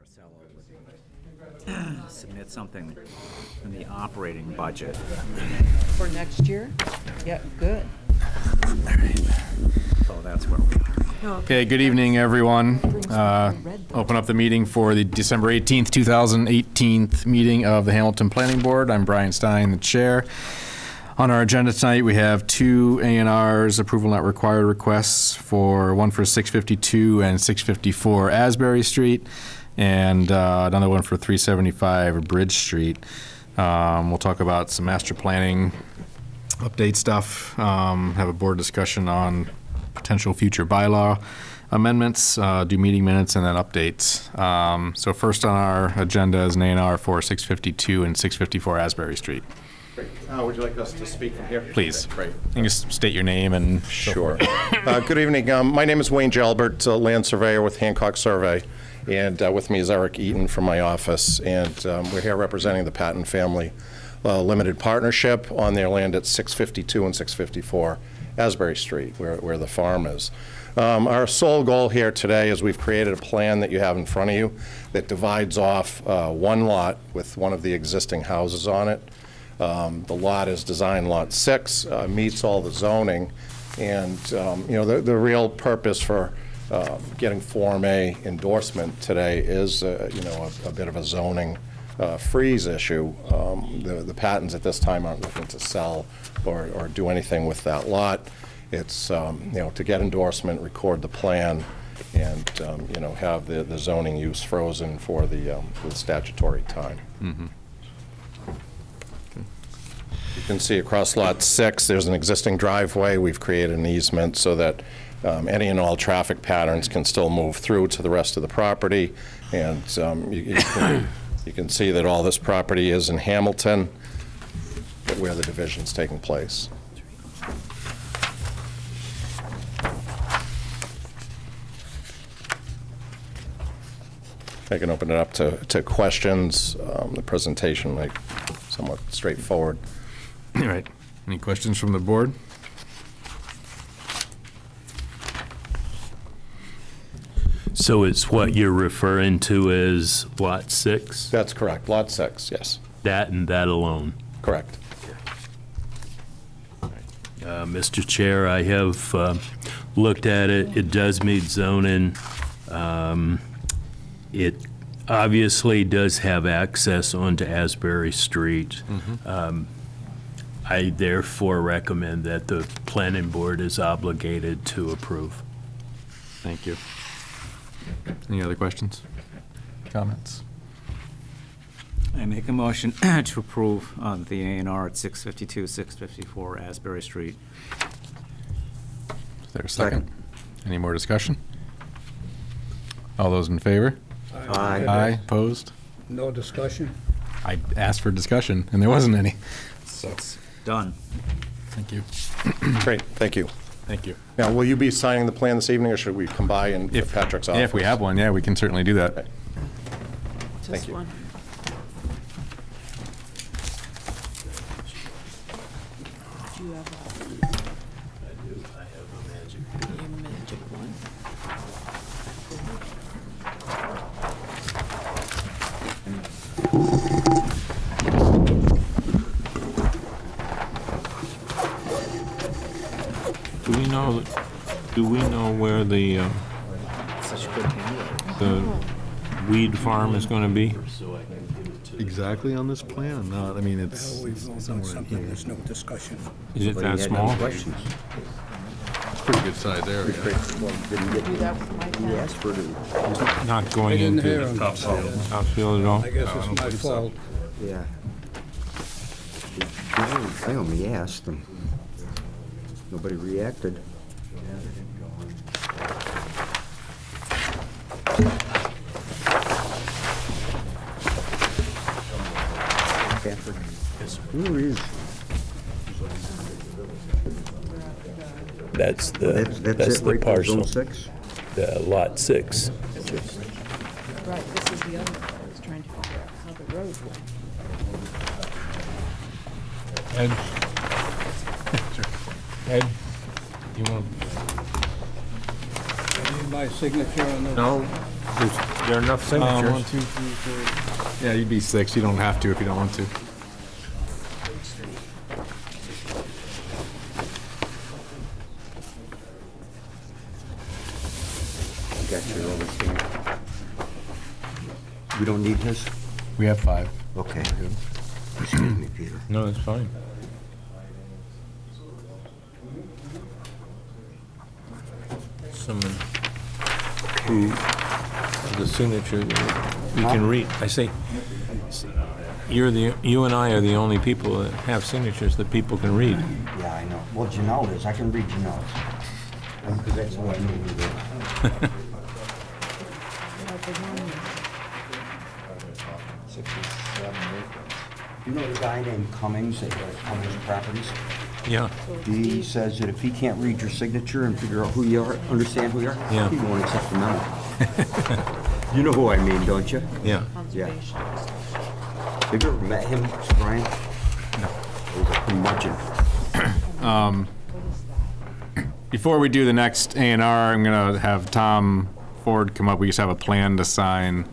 Marcello would submit something in the operating budget. For next year? Yeah, good. So that's where we are. Okay, good evening, everyone. Open up the meeting for the December 18th, 2018 meeting of the Hamilton Planning Board. I'm Brian Stein, the chair. On our agenda tonight, we have two A&Rs, approval not required requests, one for 652 and 654 Asbury Street, and another one for 375 Bridge Street. We'll talk about some master planning update stuff, have a board discussion on potential future bylaw amendments, do meeting minutes, and then updates. So first on our agenda is an A&R for 652 and 654 Asbury Street. Great. Would you like us to speak from here? Please. Great. You can just state your name and Sure. Good evening. My name is Wayne Jalbert, land surveyor with Hancock Survey, and with me is Eric Eaton from my office, and we're here representing the Patton Family Limited Partnership on their land at 652 and 654 Asbury Street, where the farm is. Our sole goal here today is we've created a plan that you have in front of you that divides off one lot with one of the existing houses on it. The lot is design lot 6, meets all the zoning, and you know, the real purpose for getting Form A endorsement today is you know, a bit of a zoning freeze issue. The Pattons at this time aren't looking to sell or do anything with that lot. It's you know, to get endorsement, record the plan, and you know, have the zoning use frozen for the statutory time. Mm-hmm. You can see across lot 6, there's an existing driveway. We've created an easement so that any and all traffic patterns can still move through to the rest of the property. And you can see that all this property is in Hamilton, where the division's taking place. I can open it up to questions. The presentation, like, somewhat straightforward. All right. Any questions from the board? So it's what you're referring to as Lot 6? That's correct. Lot 6, yes. That and that alone? Correct. Mr. Chair, I have looked at it. It does meet zoning. It obviously does have access onto Asbury Street. Mm-hmm. I therefore recommend that the planning board is obligated to approve. Thank you. Any other questions? Comments? I make a motion to approve the A&R at 652, 654 Asbury Street. Is there a second? Any more discussion? All those in favor? Aye. Aye. Opposed? No discussion? I asked for discussion, and there wasn't any. So, It's done. thank you. Great, thank you. Thank you. Now, will you be signing the plan this evening, or should we come by in Patrick's office? Yeah, if we have one, yeah, we can certainly do that. Okay. Thank you. Do you have I do. I have a magic one? Do we know where the weed farm is going to be? Exactly on this plan? No, I mean, it's We vote on something, there's no discussion. Is it that small? pretty good size area. Do that with my pen? Not going I didn't hear into him. Topsfield at all? I guess it's my fault. Yeah. I only asked them. Nobody reacted. Patrick. Who is? That's the That's it, right there, parcel, Zone 6? the Lot 6. Right, this is the other one. I was trying to figure out how the road went. Ed, you want, I need my signature on the... no, There are enough signatures. 1, 2, 3, 4. Yeah, you'd be 6. You don't have to if you don't want to. Got your other stamp. We don't need his? We have 5. Okay. Excuse me, Peter. No, that's fine. Someone who, the signature, that you can read. I say, you and I are the only people that have signatures that people can read. Yeah, I know. Well, Janelle is. I can read Janelle's. Because that's the way I knew you were. 67 acres. You know the guy named Cummings that has Cummings Properties? Yeah, He says that if he can't read your signature and figure out who you are, understand who you are, Yeah. he won't accept the memo. You know who I mean, don't you? yeah. Conservation. Have you ever met him, Brian? No. He's a curmudgeon. What is that? Before we do the next A&R, I'm going to have Tom Ford come up. We just have a plan to sign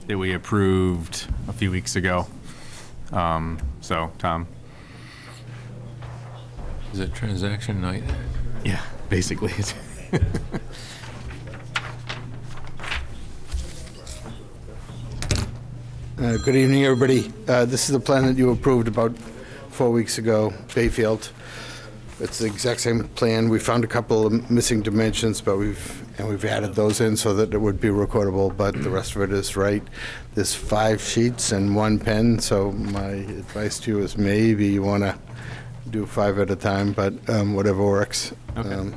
that we approved a few weeks ago. So, Tom. Is it transaction night? Yeah, basically. Good evening, everybody. This is the plan that you approved about 4 weeks ago, Bayfield. It's the exact same plan. We found a couple of missing dimensions, but we've added those in so that it would be recordable, but the rest of it is right. There's 5 sheets and 1 pen, so my advice to you is maybe you want to do 5 at a time, but whatever works. Okay.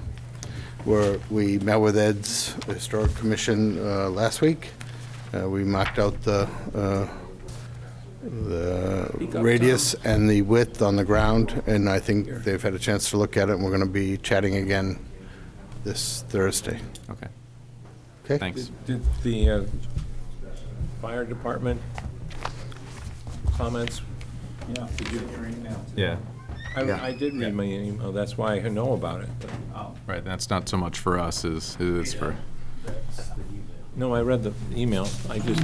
We met with Ed's Historic Commission last week. We marked out the radius and the width on the ground, and I think they've had a chance to look at it, and we're going to be chatting again this Thursday. Okay, Okay? thanks. Did the fire department comments? Yeah. Did you get your email? Yeah, I did read my email, that's why I know about it. but- right. That's not so much for us as it is for. No, I read the email, I just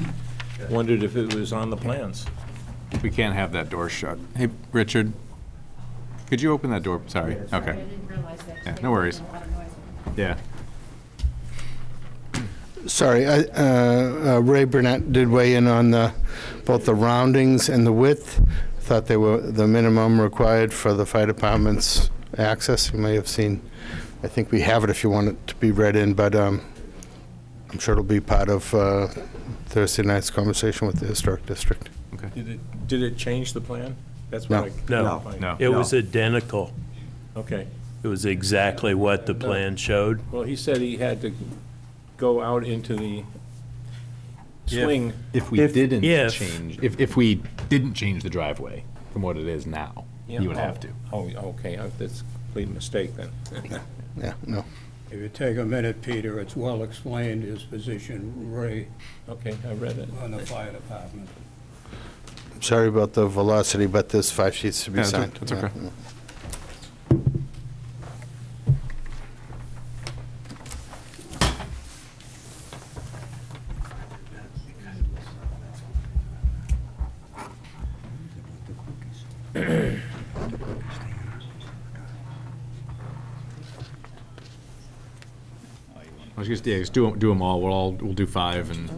wondered if it was on the plans. We can't have that door shut. Hey, Richard, could you open that door? Sorry. Okay. didn't realize that. Yeah, no worries. Yeah. Sorry, Ray Burnett did weigh in on both the roundings and the width. Thought they were the minimum required for the fire department's access. You may have seen, I think we have it if you want it to be read in, but I'm sure it'll be part of Thursday night's conversation with the Historic District. Did it change the plan? That's No. what I. No. No. It was identical. Okay. It was exactly what the plan showed. Well, he said he had to go out into the swing. If we If- didn't if- change, if we didn't change the driveway from what it is now, Yeah, you would have to. Oh, okay, that's a complete mistake then. Yeah, no. If you take a minute, Peter, it's well explained, his position, Ray, Okay, I read it. on the fire department. Sorry about the velocity, but there's 5 sheets to be Yeah, signed. that's okay. I was just do them all. We'll do 5 and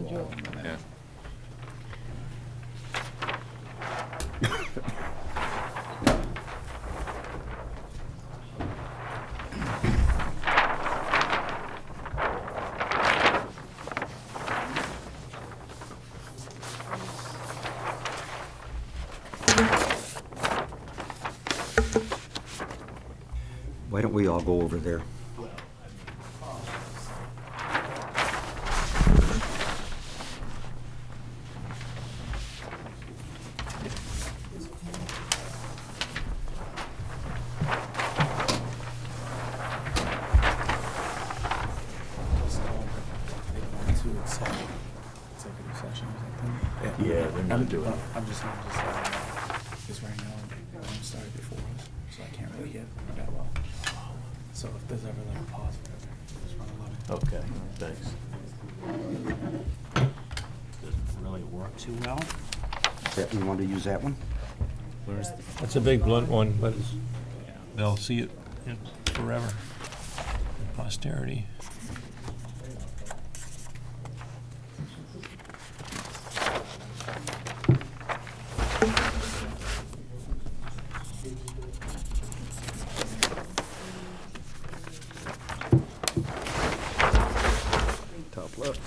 yeah. Why don't we all go over there? Yeah, they're not doing it. I'm just not because right now I'm started before us, so I can't really get that well. So if there's ever like a pause, just run a little. Okay, thanks. too well. You want to use that one? That's a big blunt one, but they'll see it forever. Posterity. Top left.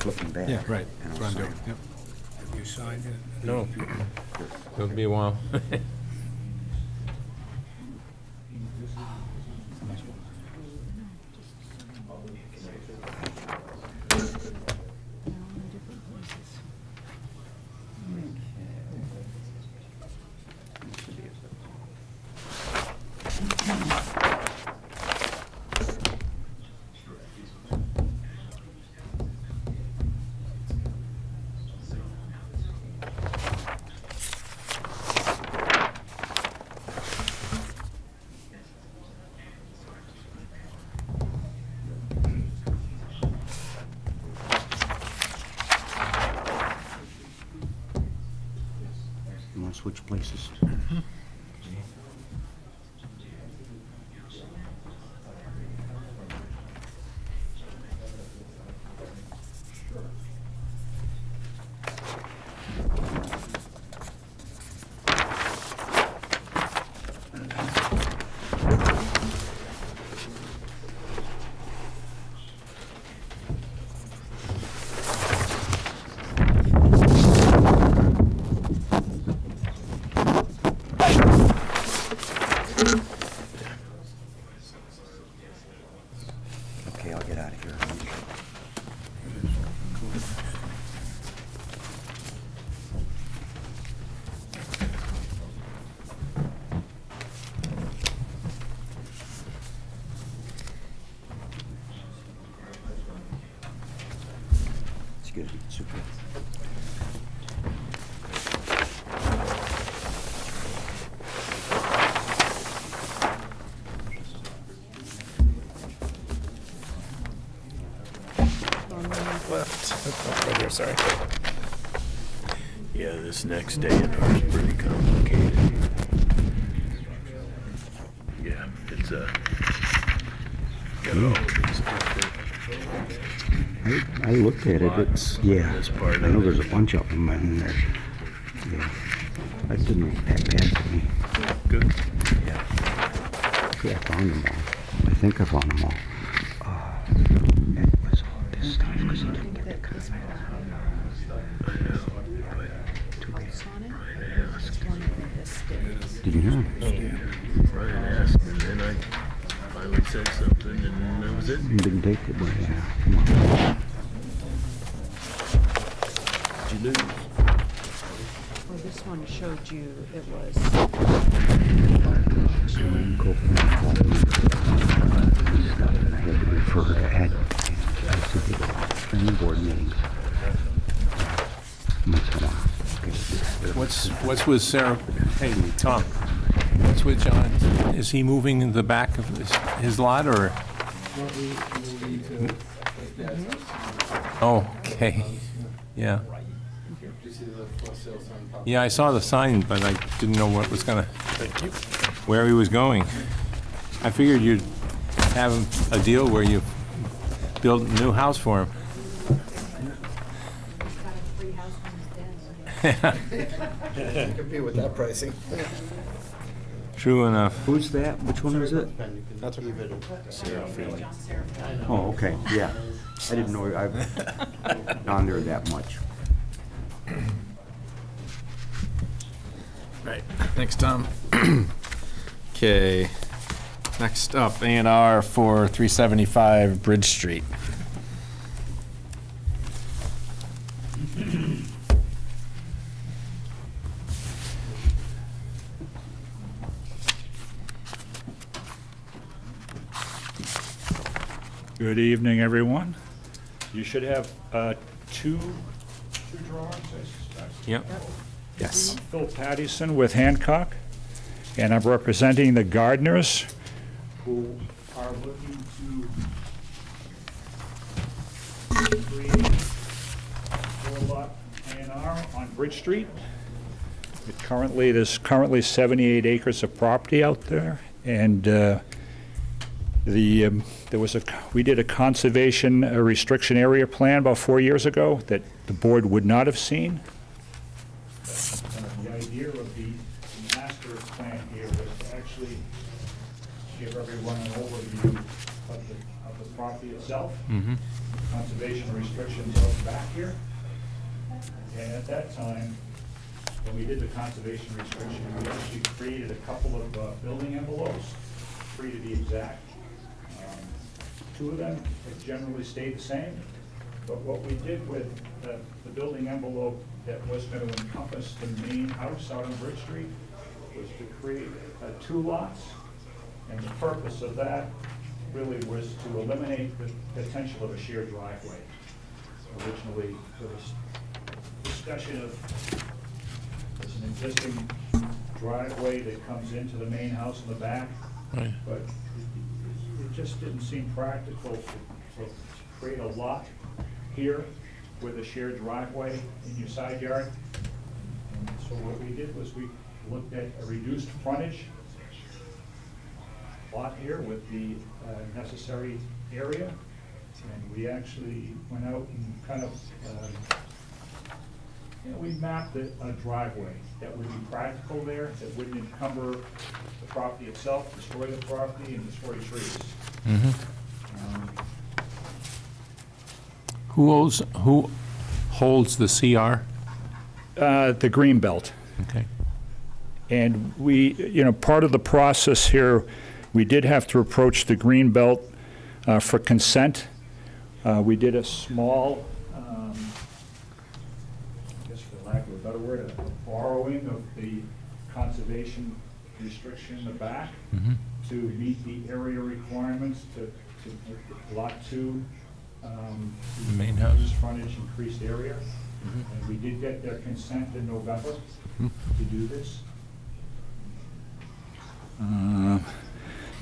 Flipping back. Yeah, right. And That's what I'm doing. sign. Yep. Have you signed it? No. It'll be a while. You want to switch places? Okay, I'll get out of here. It's good. Super. Right here, sorry. Yeah, this next day in ours is pretty complicated. Yeah, it's got all these different I looked at it. It's This part I know of it. there's a bunch of them in there. Yeah, that didn't look that bad to me. good. Yeah, I found them all. I think I found them all. It was all this stuff because he didn't get the comment. Did you hear him? Brian asked, and then I finally said something, and that was it. He didn't take it, but yeah. Come on. Did you lose? Well, this one showed you it was. I had to refer to the planning board meetings. What's with Sarah? Hey, Tom. What's with John? Is he moving in the back of his lot, or? Oh, okay. Yeah. Yeah, I saw the sign, but I didn't know what was gonna, where he was going. I figured you'd have a deal where you build a new house for him. Compete with that pricing. True enough. Who's that? Which one is it? That's even Sarah Freeling. Oh, okay, yeah. I didn't know I've gone there that much. Right. Thanks, Tom. Okay. Next up, A&R for 375 Bridge Street. Good evening, everyone. You should have two drawings, I suspect. Yep. Yes. Phil Pattison with Hancock. And I'm representing the Gardners, who are looking to create a 4-lot A&R on Bridge Street. There's currently 78 acres of property out there, and we did a conservation restriction area plan about 4 years ago that the board would not have seen. The idea of the master plan here was to actually give everyone an overview of the property itself. Conservation restrictions out back here. And at that time, when we did the conservation restriction, we actually created a couple of building envelopes, 3 to be exact. 2 of them have generally stayed the same, but what we did with the building envelope that was going to encompass the main house out on Bridge Street was to create 2 lots, and the purpose of that really was to eliminate the potential of a shared driveway. Originally, there was discussion of there's an existing driveway that comes into the main house in the back, but it just didn't seem practical to create a lot here with a shared driveway in your side yard. And so what we did was we looked at a reduced frontage lot here with the necessary area. And we actually went out and kind of, we mapped a driveway that would be practical there, that wouldn't encumber the property itself, destroy the property, and destroy trees. Who holds the CR? The Greenbelt. Okay. And we, part of the process here, we did have to approach the Greenbelt for consent. We did a small, I guess for lack of a better word, a borrowing of the conservation restriction in the back to meet the area requirements to lot 2, main house frontage, increased area. And we did get their consent in November to do this.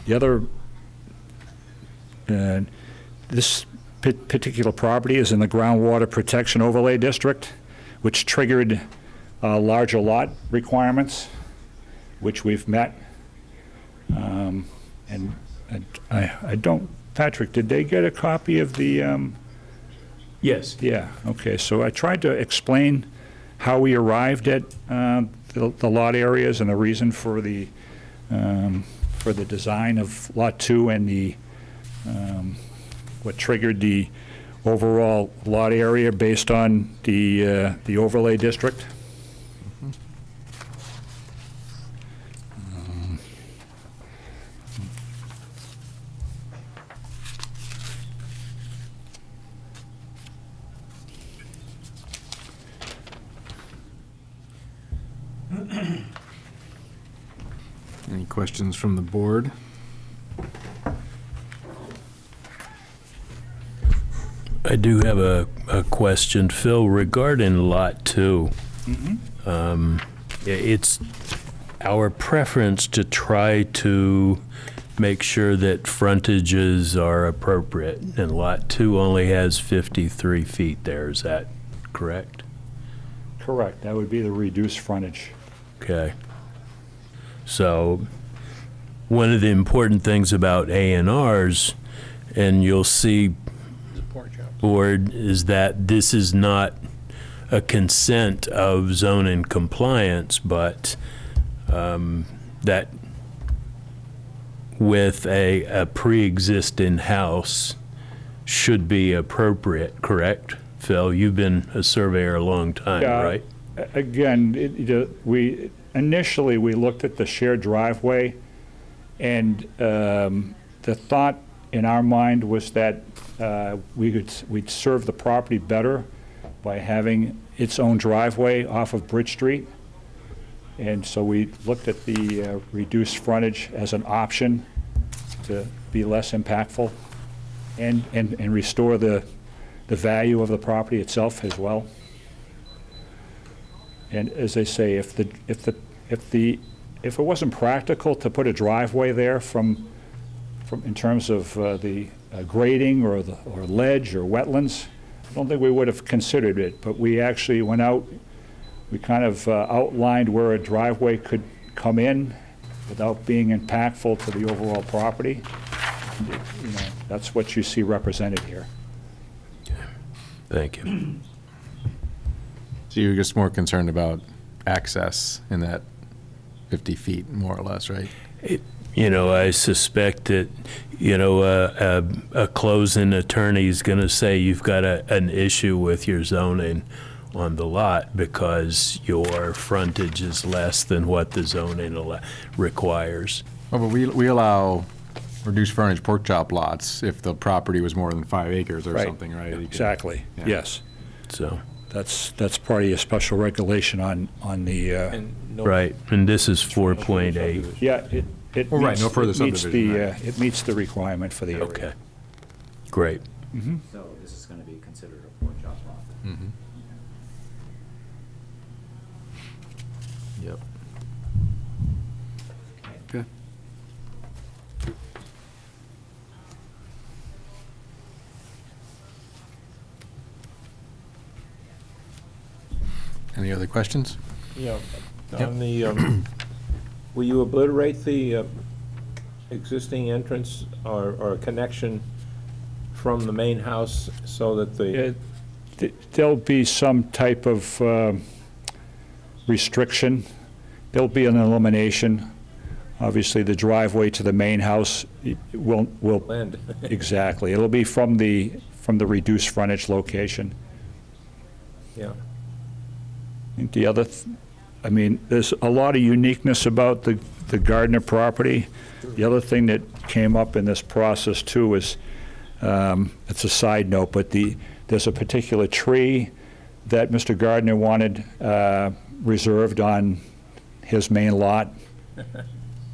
The other, this particular property is in the groundwater protection overlay district, which triggered larger lot requirements, which we've met. And I don't, Patrick, did they get a copy of the? Yes. Yeah, okay, so I tried to explain how we arrived at the lot areas and the reason for the design of Lot 2 and the what triggered the overall lot area based on the overlay district. Any questions from the board? I do have a question, Phil, regarding Lot 2. It's our preference to try to make sure that frontages are appropriate, and Lot 2 only has 53 feet there. Is that correct? Correct. That would be the reduced frontage. Okay. So one of the important things about A&Rs, and you'll see board, is that this is not a consent of zoning compliance, but that with a pre-existing house should be appropriate, correct? Phil, you've been a surveyor a long time, right? Again, we initially looked at the shared driveway, and the thought in our mind was that we'd serve the property better by having its own driveway off of Bridge Street. And so we looked at the reduced frontage as an option to be less impactful and restore the value of the property itself as well. And as I say, if the if it wasn't practical to put a driveway there from in terms of the grading or ledge or wetlands, I don't think we would have considered it, but we actually went out, we kind of outlined where a driveway could come in without being impactful to the overall property. You know, that's what you see represented here. Thank you. So you're just more concerned about access in that 50 feet, more or less, right? You know, I suspect that, you know, a closing attorney is going to say you've got an issue with your zoning on the lot because your frontage is less than what the zoning requires. Oh, but we allow reduced frontage pork chop lots if the property was more than 5 acres or something, right? Exactly, Yeah. yes. So. That's part of your special regulation on the, Right, and this is 4.8. yeah, it Well, right, meets- no further it meets subdivision, the, right. it meets the requirement for the area. Okay, great. So this is going to be considered a pork chop lot. Yep. Okay. Any other questions? Yeah, on the, will you obliterate the existing entrance or connection from the main house so that the, There'll be some type of restriction. There'll be an elimination. Obviously, the driveway to the main house will land? exactly. It'll be from the reduced frontage location. Yeah. And the other, I mean, there's a lot of uniqueness about the Gardner property. The other thing that came up in this process too is, it's a side note, but there's a particular tree that Mr. Gardner wanted reserved on his main lot.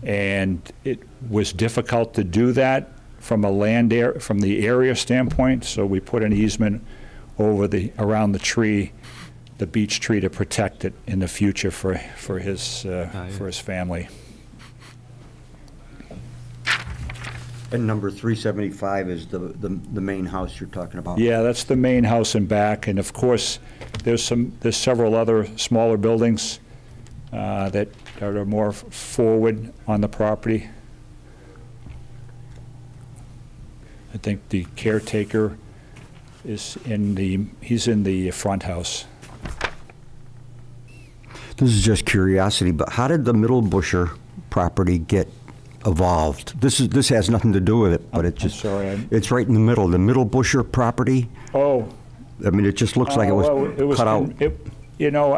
And it was difficult to do that from from the area standpoint, so we put an easement around the tree, the beech tree, to protect it in the future for his family. And number 375 is the main house you're talking about? Yeah, that's the main house and back, and of course, there's several other smaller buildings that are more forward on the property. I think the caretaker he's in the front house. This is just curiosity, but how did the Middle Busher property get evolved? This has nothing to do with it, but it just, it's right in the middle. The Middle Busher property, Oh. I mean, it just looks like it was cut out. You know,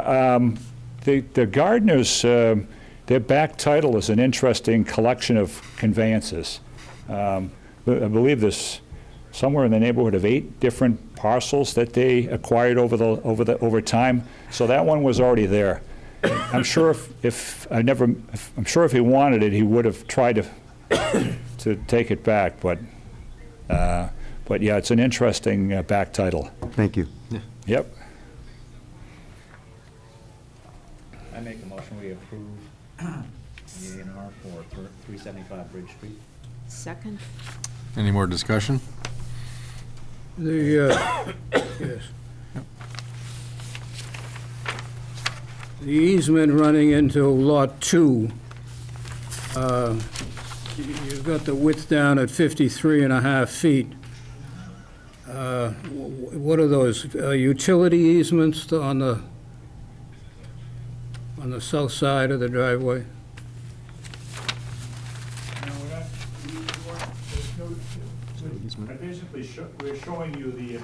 the Gardners, their back title is an interesting collection of conveyances. I believe there's somewhere in the neighborhood of 8 different parcels that they acquired over time. So that one was already there. I'm sure if he wanted it, he would have tried to take it back. But yeah, it's an interesting back title. Thank you. Yeah. Yep. I make a motion, we approve the A&R for 375 Bridge Street. Second? Any more discussion? Yes. The easement running into Lot 2, you've got the width down at 53.5 feet. What are those, utility easements on the south side of the driveway? Basically, we're showing you the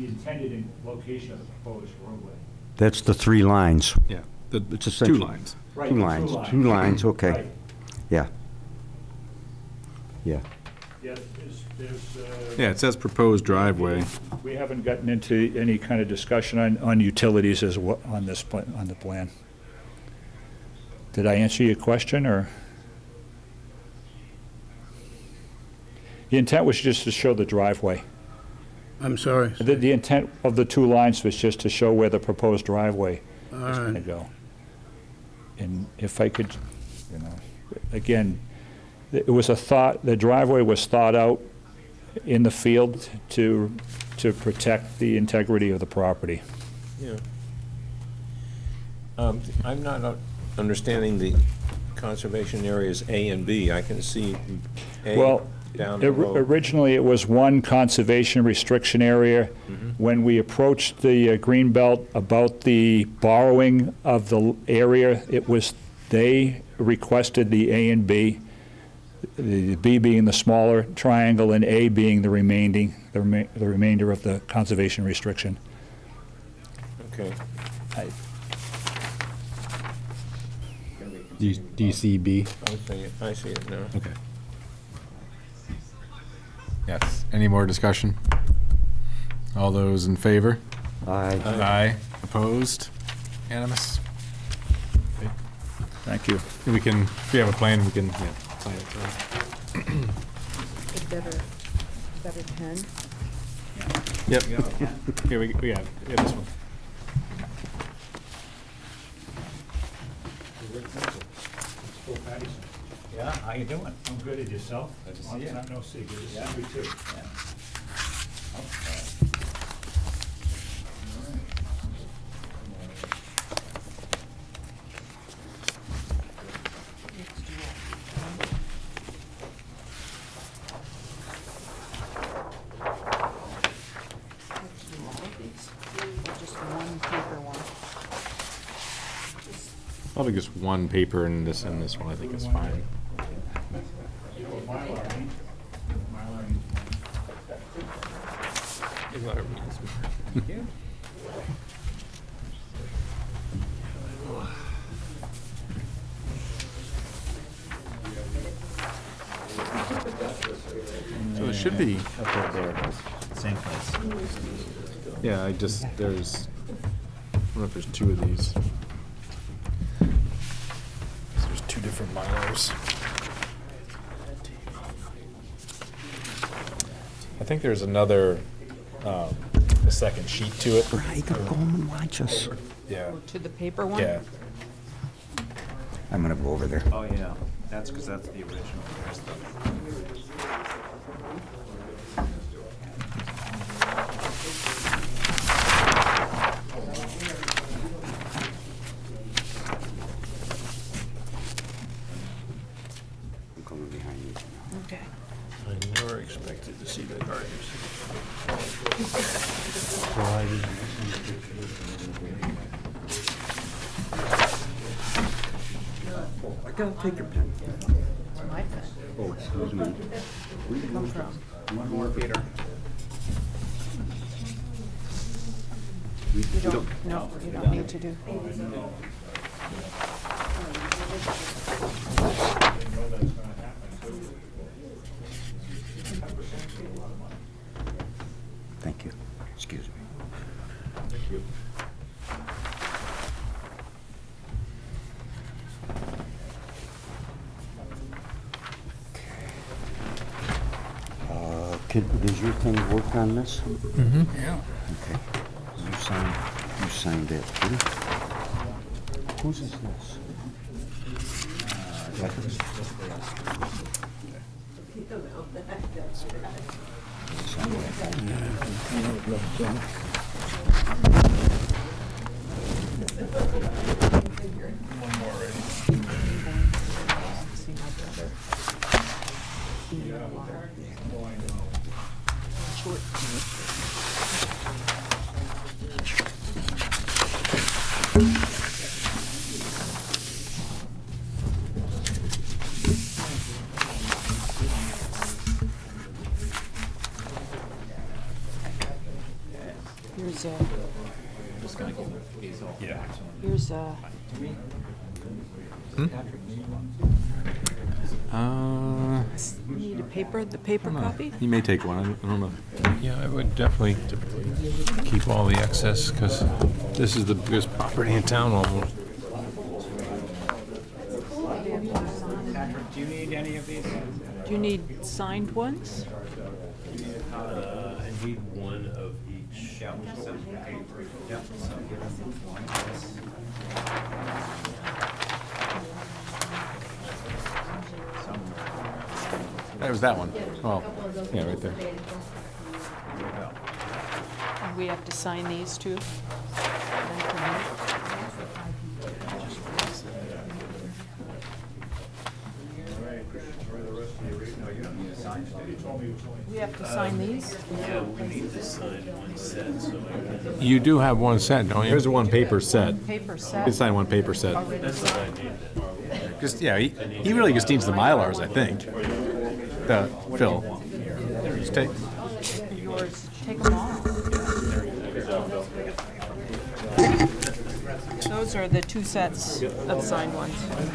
intended location of the proposed roadway. That's the 3 lines. Yeah. It's 2 essentially lines. Right, 2 the lines. 2 lines. 2 lines, okay. Right. Yeah. Yeah. Yeah, there's, Yeah, it says proposed driveway. we haven't gotten into any kind of discussion on utilities as well on the plan. Did I answer your question, or? The intent was just to show the driveway. I'm sorry. The intent of the 2 lines was just to show where the proposed driveway is going to go. And if I could, you know, again, it was a thought, the driveway was thought out in the field to protect the integrity of the property. Yeah. I'm not understanding the conservation areas A and B. I can see A Well, down the road. originally, it was one conservation restriction area. When we approached the Greenbelt about the borrowing of the area, it was, they requested the A and B, the B being the smaller triangle and A being the remainder of the conservation restriction. Okay. DCB. I see it now. Okay. Yes. Any more discussion? All those in favor? Aye. Aye. Opposed? Unanimous? Okay. Thank you. We can, if we have a plan, we can, yeah, sign it. So. A better pen. Yep. Here, we have this one. Yeah, how you doing? I'm good, at yourself? Good to see you. Long time no see, good to see you too. Just one paper one. Probably just one paper and this one I think is fine. So it should be. Okay, there it is. Same place. Yeah, I just, there's, I don't know if there's two of these. There's two different Mylars. I think there's another, a second sheet to it. Right, go home and watch us. Yeah. To the paper one? Yeah. I'm gonna go over there. Oh, yeah, that's because that's the original. There's the. I'm coming behind you. Okay. I never expected to see the gardens. I gotta take your pen. It's my pen. Oh, excuse me. Where'd it come from? One more, Peter. You don't, no, you don't need to do. Thank you. Excuse me. Thank you. Does your thing work on this? Mm-hmm. Yeah. Okay. You signed it, didn't you? Whose is this? See my brother. Short. Here's Just gonna give these all. Yeah. here's you need a paper, the paper copy? You may take one. I don't know. Yeah, I would definitely keep all the excess, because this is the biggest property in town almost. Patrick, do you need any of these? Do you need signed ones? I need one of each. Yeah, we'll send paper. Yep. So give us one. That was that one. Oh, yeah, right there. And we have to sign these too? We have to sign these? Yeah, we need to sign one set, so I can... You do have one set, don't you? There's one paper set. Paper You set? can sign one paper set. Already That's what I signed? need. Just, yeah, he really just needs the Mylars, I think. Phil. Just take, Yours, take them all. Those are the two sets of signed ones. And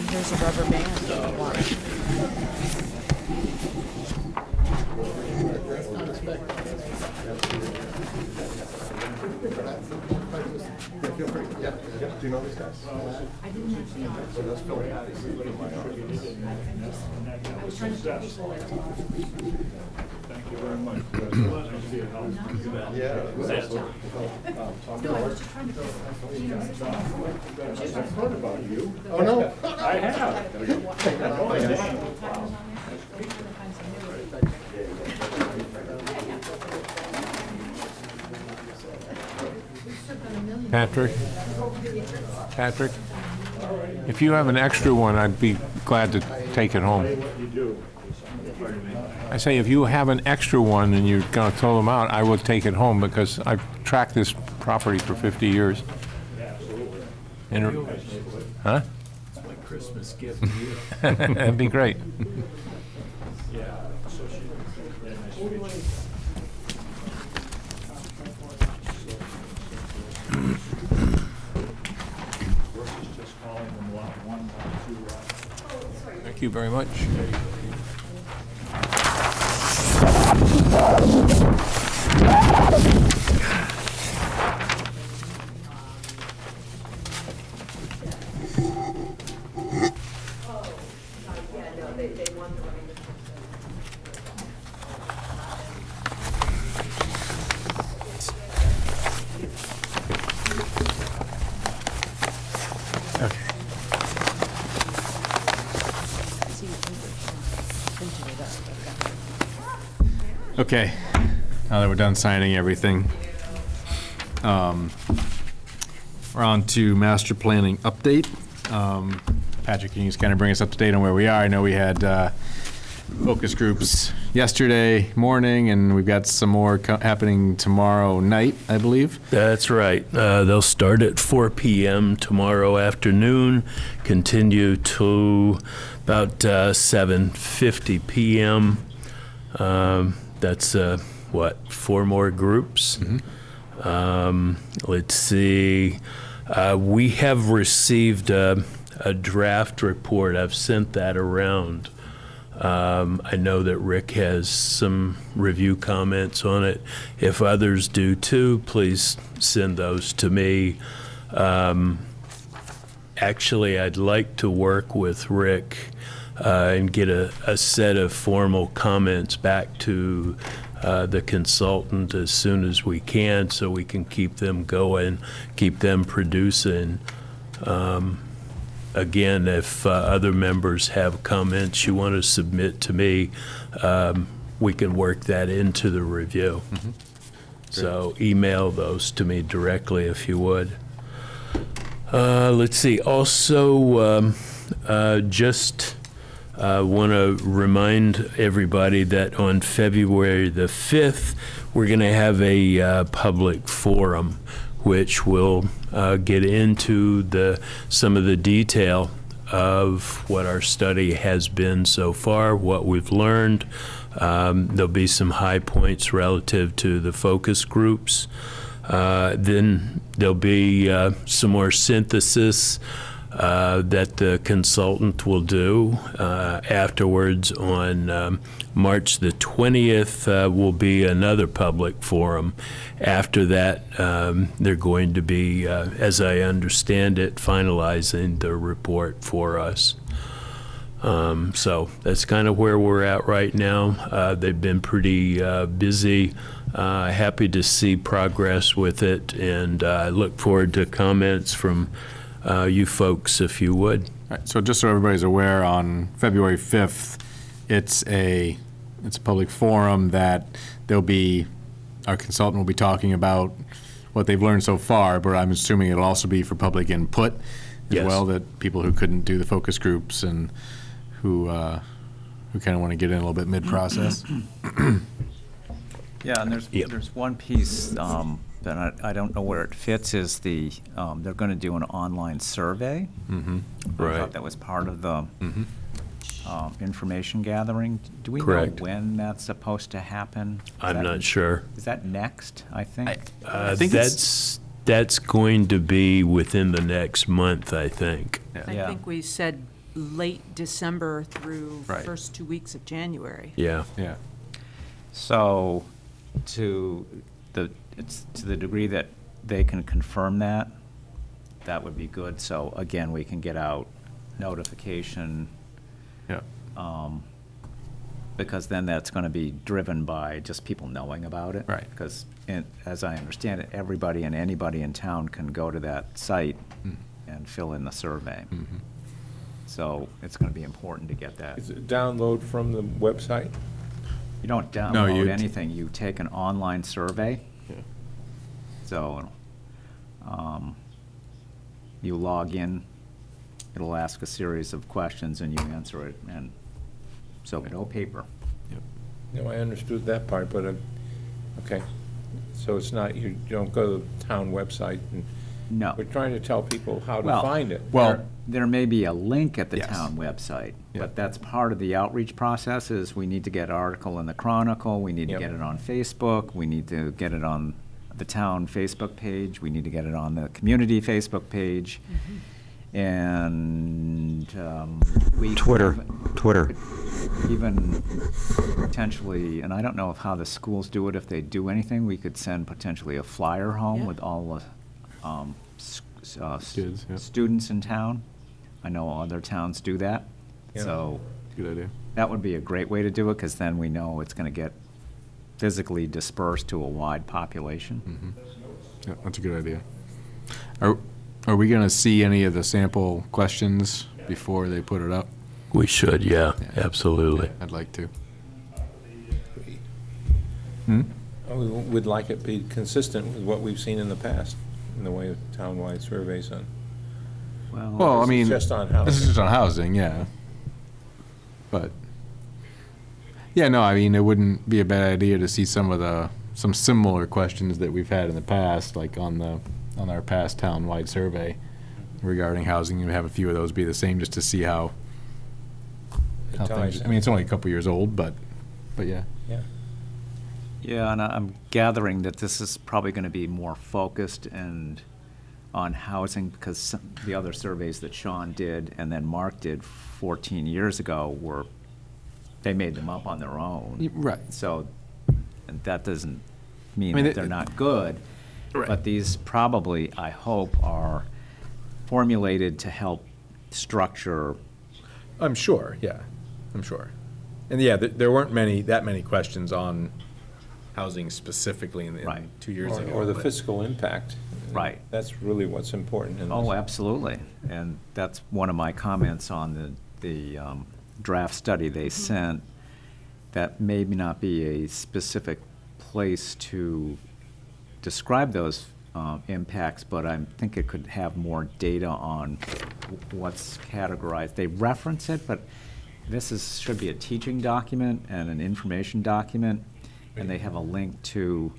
here's a rubber band if you want. Do you know these guys? Thank you very much. Thanks for your help. I've heard about you. Oh, no? I have. Patrick? Patrick? If you have an extra one, I'd be glad to take it home. I say, if you have an extra one and you're going to throw them out, I will take it home because I've tracked this property for 50 years. Huh? It's my Christmas gift to you. That'd be great. Thank you very much. okay, now that we're done signing everything, we're on to master planning update. Patrick, can you just kind of bring us up to date on where we are? I know we had focus groups yesterday morning, and we've got some more happening tomorrow night, I believe. That's right. They'll start at 4 p.m. tomorrow afternoon, continue to about 7:50 p.m. That's, what, 4 more groups? Mm-hmm. Let's see. We have received a draft report. I've sent that around. I know that Rick has some review comments on it. If others do too, please send those to me. Actually, I'd like to work with Rick and get a set of formal comments back to the consultant as soon as we can, so we can keep them going, keep them producing. Again, if other members have comments you want to submit to me, we can work that into the review. Mm-hmm. So email those to me directly if you would. Let's see. Also, just want to remind everybody that on February the 5th, we're going to have a public forum, which will get into some of the detail of what our study has been so far, what we've learned. There'll be some high points relative to the focus groups. Then there'll be some more synthesis that the consultant will do. Afterwards, on March the 20th, will be another public forum. After that, they're going to be, as I understand it, finalizing the report for us. So that's kind of where we're at right now. They've been pretty busy. Happy to see progress with it, and I look forward to comments from you folks if you would. All right, so just so everybody's aware, on February 5th, it's a public forum that our consultant will be talking about what they've learned so far, but I'm assuming it'll also be for public input as Yes. well, that people who couldn't do the focus groups and who kind of want to get in a little bit mid-process. Yeah, and there's one piece that I don't know where it fits, is they're going to do an online survey. Mm-hmm. I Right. thought that was part of the information gathering. Do we know Correct. when that's supposed to happen? I'm not sure. Is that next, I think? I think That's going to be within the next month, I think. I Yeah. think we said late December through Right. first 2 weeks of January. Yeah. Yeah. So to the degree that they can confirm that, that would be good. So again, we can get out notification, Yeah. because then that's going to be driven by just people knowing about it. Right. Because as I understand it, everybody and anybody in town can go to that site and fill in the survey. Mm-hmm. So it's going to be important to get that. Is it download from the website? You don't No, download you- anything, you take an online survey. Yeah. So, you log in, it'll ask a series of questions and you answer it, and so no paper. No, I understood that part, but, okay. So it's not, you don't go to the town website and. No. We're trying to tell people how to Well, find it. Well, There may be a link at the Yes. town website, Yeah. but that's part of the outreach process, is we need to get an article in the Chronicle, we need to Yep. get it on Facebook, we need to get it on the town Facebook page, we need to get it on the community Facebook page, and we. Twitter. Even potentially, and I don't know how the schools do it, if they do anything, we could send potentially a flyer home Yeah. with all the Kids, yeah. students in town. I know other towns do that. Yeah. So Good idea. that would be a great way to do it, because then we know it's going to get physically dispersed to a wide population. Yeah, that's a good idea. Are we going to see any of the sample questions before they put it up? We should, yeah, absolutely. I'd like to. We would like it be consistent with what we've seen in the past, in the way of townwide surveys on. Well, I This is mean, just on this is housing. just on housing, yeah. But, yeah, no, I mean, it wouldn't be a bad idea to see some similar questions that we've had in the past, like on our past town-wide survey regarding housing, and have a few of those be the same, just to see how things, I mean, it's only a couple years old, but yeah. Yeah. Yeah, and I'm gathering that this is probably going to be more focused and on housing, because the other surveys that Sean did and then Mark did 14 years ago they made them up on their own. Right. So, and that doesn't mean I mean, that they're not good, but these probably, I hope, are formulated to help structure. I'm sure, yeah, I'm sure. And yeah, there weren't that many questions on housing specifically in Right. 2 years ago. Or the but- fiscal impact. Right. That's really what's important in this. Oh, absolutely. And that's one of my comments on the draft study they sent. That may not be a specific place to describe those impacts, but I think it could have more data on what's categorized. They reference it, but this should be a teaching document and an information document, and they have a link to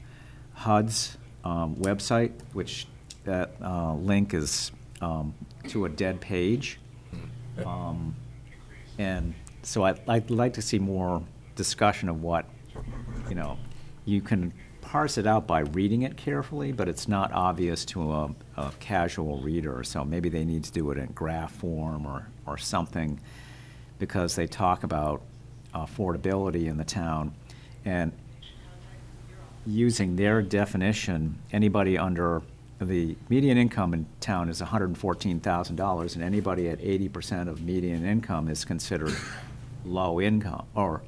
HUD's website, which that link is to a dead page. And so I'd like to see more discussion of what, you can parse it out by reading it carefully, but it's not obvious to a casual reader. So maybe they need to do it in graph form or something, because they talk about affordability in the town. And using their definition, anybody under the median income in town is $114,000, and anybody at 80% of median income is considered low income, or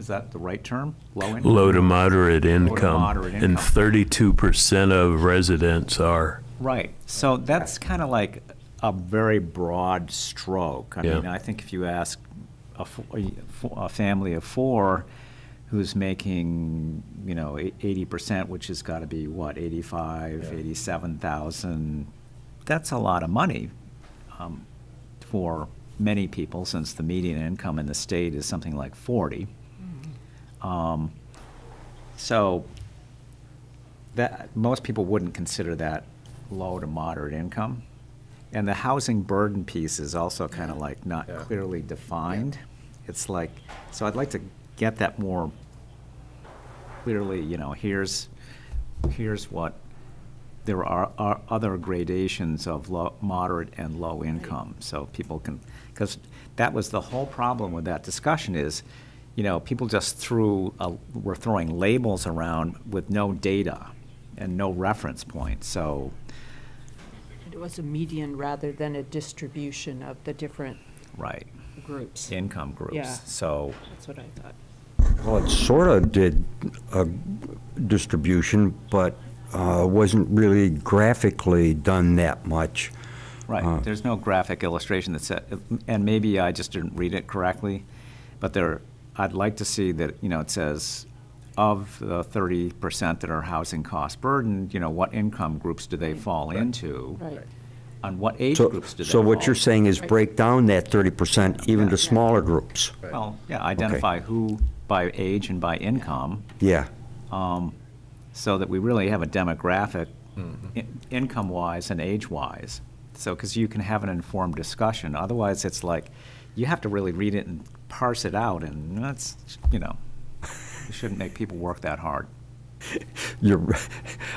is that the right term? Low income? Low to moderate income. moderate And income. 32% of residents are Right. So that's kind of like a very broad stroke. I mean, Yeah. I think if you ask a family of 4 who's making, 80%, which has got to be, what, 85, 87,000, that's a lot of money for many people, since the median income in the state is something like 40. So that most people wouldn't consider that low to moderate income. And the housing burden piece is also kind of like not clearly defined. It's like, so I'd like to get that more clearly, here's what, there are other gradations of low, moderate and low income. So people can, because that was the whole problem with that discussion is, people just were throwing labels around with no data and no reference point. So It was a median rather than a distribution of the different groups. income groups. Yeah. So That's what I thought. Well, it sort of did a distribution, but wasn't really graphically done that much. right, there's no graphic illustration that said, and maybe I just didn't read it correctly, but I'd like to see that, it says of the 30% that are housing cost burdened, what income groups do they fall into? Right. On what age So, groups do they so fall? what you're saying is break down that 30% even to smaller groups. Well, yeah, identify who by age and by income, Yeah. so that we really have a demographic, income-wise and age-wise. So, because you can have an informed discussion. Otherwise, it's like, you have to really read it and parse it out, and that's, you shouldn't make people work that hard.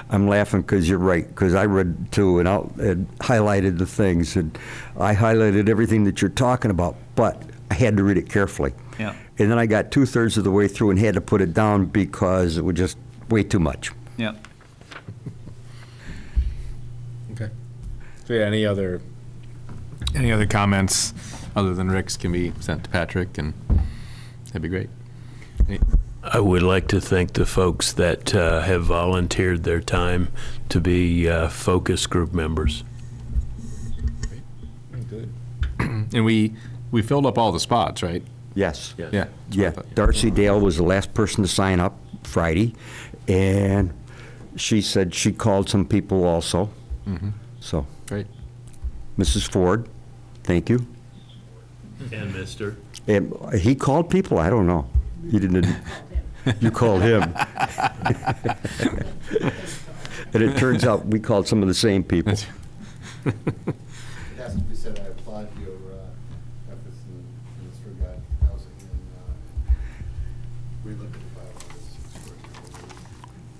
I'm laughing because you're right, because I read too, and highlighted the things, and I highlighted everything that you're talking about, but I had to read it carefully. Yeah. And then I got 2/3 of the way through and had to put it down because it was just way too much. Yeah. Okay. So yeah, any other comments other than Rick's can be sent to Patrick, and that'd be great. I would like to thank the folks that have volunteered their time to be focus group members. Good. And we filled up all the spots, right? Yes. Yes. Yeah. Yeah. Darcy Dale was the last person to sign up Friday, and she said she called some people also. So, Great. Mrs. Ford, thank you. And Mr. And he called people? I don't know. You didn't. You called him. And it turns out we called some of the same people. It has to be said, I applaud your efforts in this regard, housing and reliving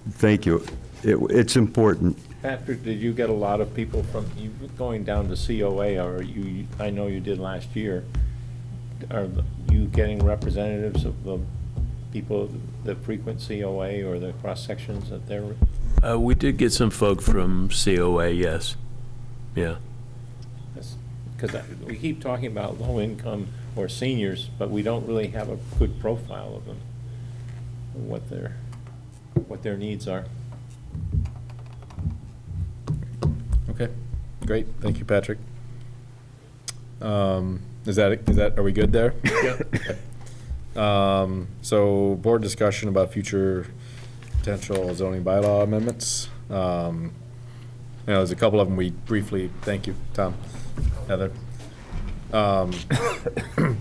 the Thank you. It's important. Patrick, did you get a lot of people from, you going down to COA, or I know you did last year, are you getting representatives of the people that frequent COA or the cross-sections that they're? We did get some folk from COA, yes. Yeah. Because we keep talking about low income or seniors, but we don't really have a good profile of them, what their needs are. Okay, great. Thank you, Patrick. Are we good there? Yeah. So board discussion about future potential zoning bylaw amendments. There's a couple of them we briefly, thank you, Tom, Heather.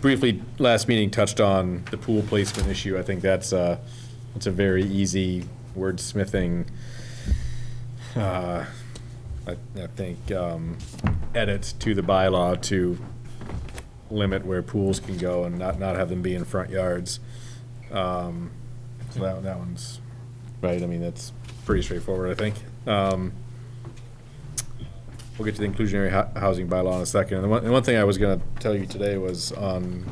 Briefly, last meeting touched on the pool placement issue. I think that's a very easy wordsmithing, I think, edit to the bylaw to limit where pools can go and not have them be in front yards. So that one's right. I mean, that's pretty straightforward, I think. We'll get to the inclusionary housing bylaw in a second. And one thing I was going to tell you today was on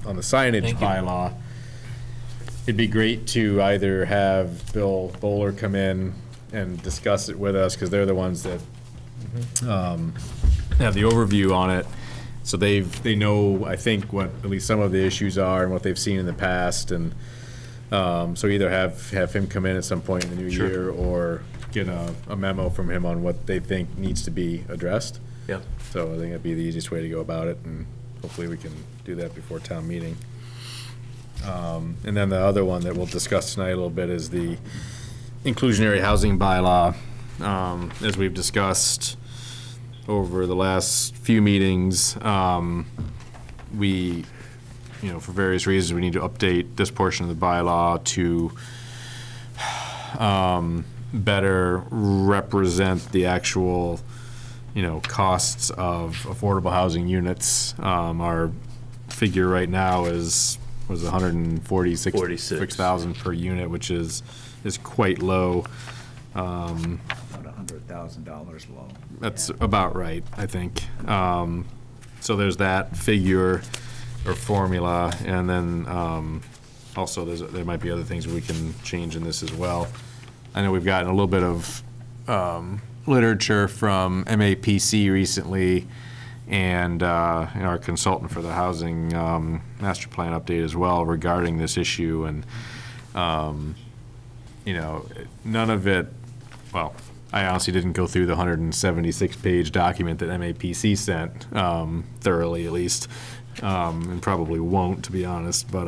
the signage bylaw. It'd be great to either have Bill Bowler come in and discuss it with us, because they're the ones that have the overview on it. So they know, I think, what at least some of the issues are and what they've seen in the past. And so either have him come in at some point in the new year, or get a memo from him on what they think needs to be addressed. Yep. So I think that'd be the easiest way to go about it, and hopefully we can do that before town meeting. And then the other one that we'll discuss tonight a little bit is the inclusionary housing bylaw. As we've discussed over the last few meetings, we, for various reasons, we need to update this portion of the bylaw to better represent the actual, costs of affordable housing units. Our figure right now was 146,000 per unit, which is quite low. About $100,000 low. That's about right, I think. So there's that figure or formula, and then also there might be other things we can change in this as well. I know we've gotten a little bit of literature from MAPC recently, and our consultant for the housing master plan update as well regarding this issue, and none of it, well, I honestly didn't go through the 176-page document that MAPC sent thoroughly, at least, and probably won't, to be honest. But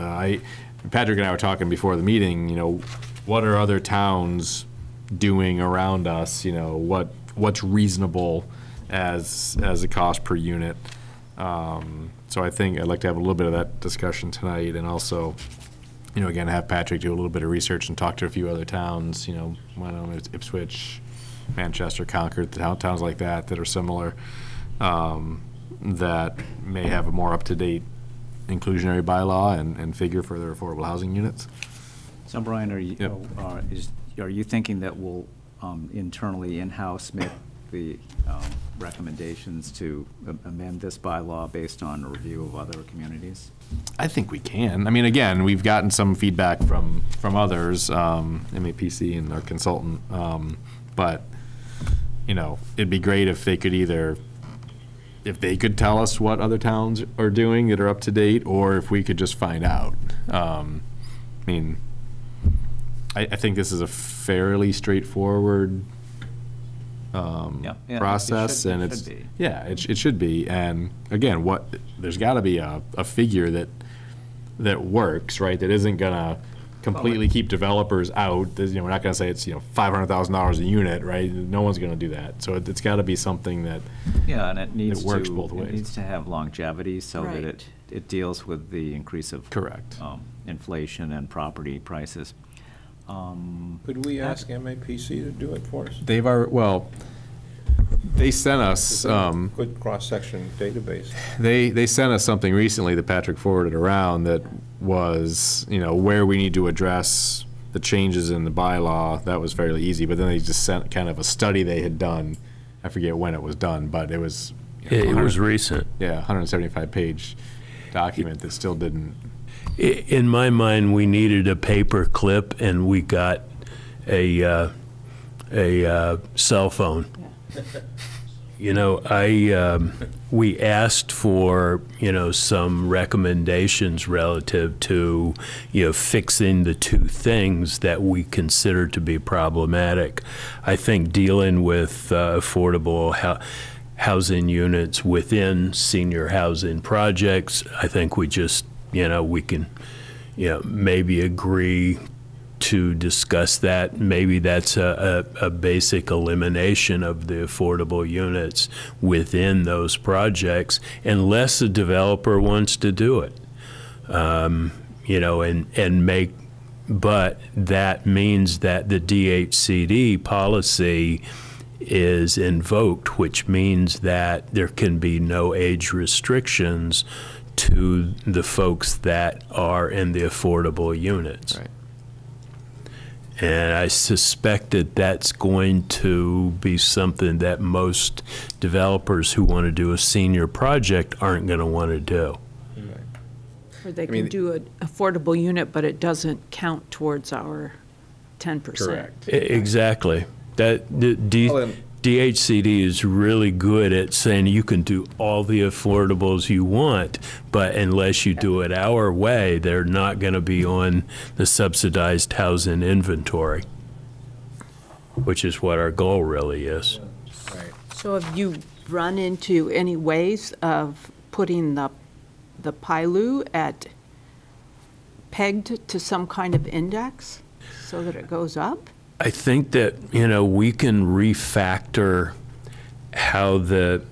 Patrick and I were talking before the meeting. What are other towns doing around us? What's reasonable as a cost per unit? So I think I'd like to have a little bit of that discussion tonight, and also, again, have Patrick do a little bit of research and talk to a few other towns. I don't know, it's Ipswich, Manchester, Concord, towns like that are similar, that may have a more up-to-date inclusionary bylaw and figure for their affordable housing units. So Brian, are you thinking that we'll internally in-house make the recommendations to amend this bylaw based on a review of other communities? I think we can. I mean, again, we've gotten some feedback from others, MAPC and our consultant, but it'd be great if they could if they could tell us what other towns are doing that are up to date, or if we could just find out. I think this is a fairly straightforward process, and it should be. And again, there's got to be a figure that works, right? That isn't gonna completely keep developers out. We're not gonna say it's $500,000 a unit, right? No one's gonna do that. So it's got to be something that and it works both ways. It needs to have longevity so Right. that it deals with the increase of inflation and property prices. Could we ask MAPC to do it for us? They sent us Good cross-section database. They sent us something recently that Patrick forwarded around that was where we need to address the changes in the bylaw. That was fairly easy, but then they just sent kind of a study they had done. I forget when it was done, but it was it was recent. Yeah, 175-page document that still didn't. In my mind, we needed a paper clip, and we got a cell phone. We asked for some recommendations relative to fixing the two things that we consider to be problematic. I think dealing with affordable housing units within senior housing projects, I think we just we can maybe agree to discuss that. Maybe that's a basic elimination of the affordable units within those projects, unless the developer wants to do it. But that means that the DHCD policy is invoked, which means that there can be no age restrictions to the folks that are in the affordable units. Right. And I suspect that that's going to be something that most developers who want to do a senior project aren't going to want to do. Or they can do an affordable unit, but it doesn't count towards our 10%. Correct. Exactly. DHCD is really good at saying you can do all the affordables you want, but unless you do it our way, they're not going to be on the subsidized housing inventory. which is what our goal really is. Right. So have you run into any ways of putting the PILU pegged to some kind of index so that it goes up? I think that, we can refactor how the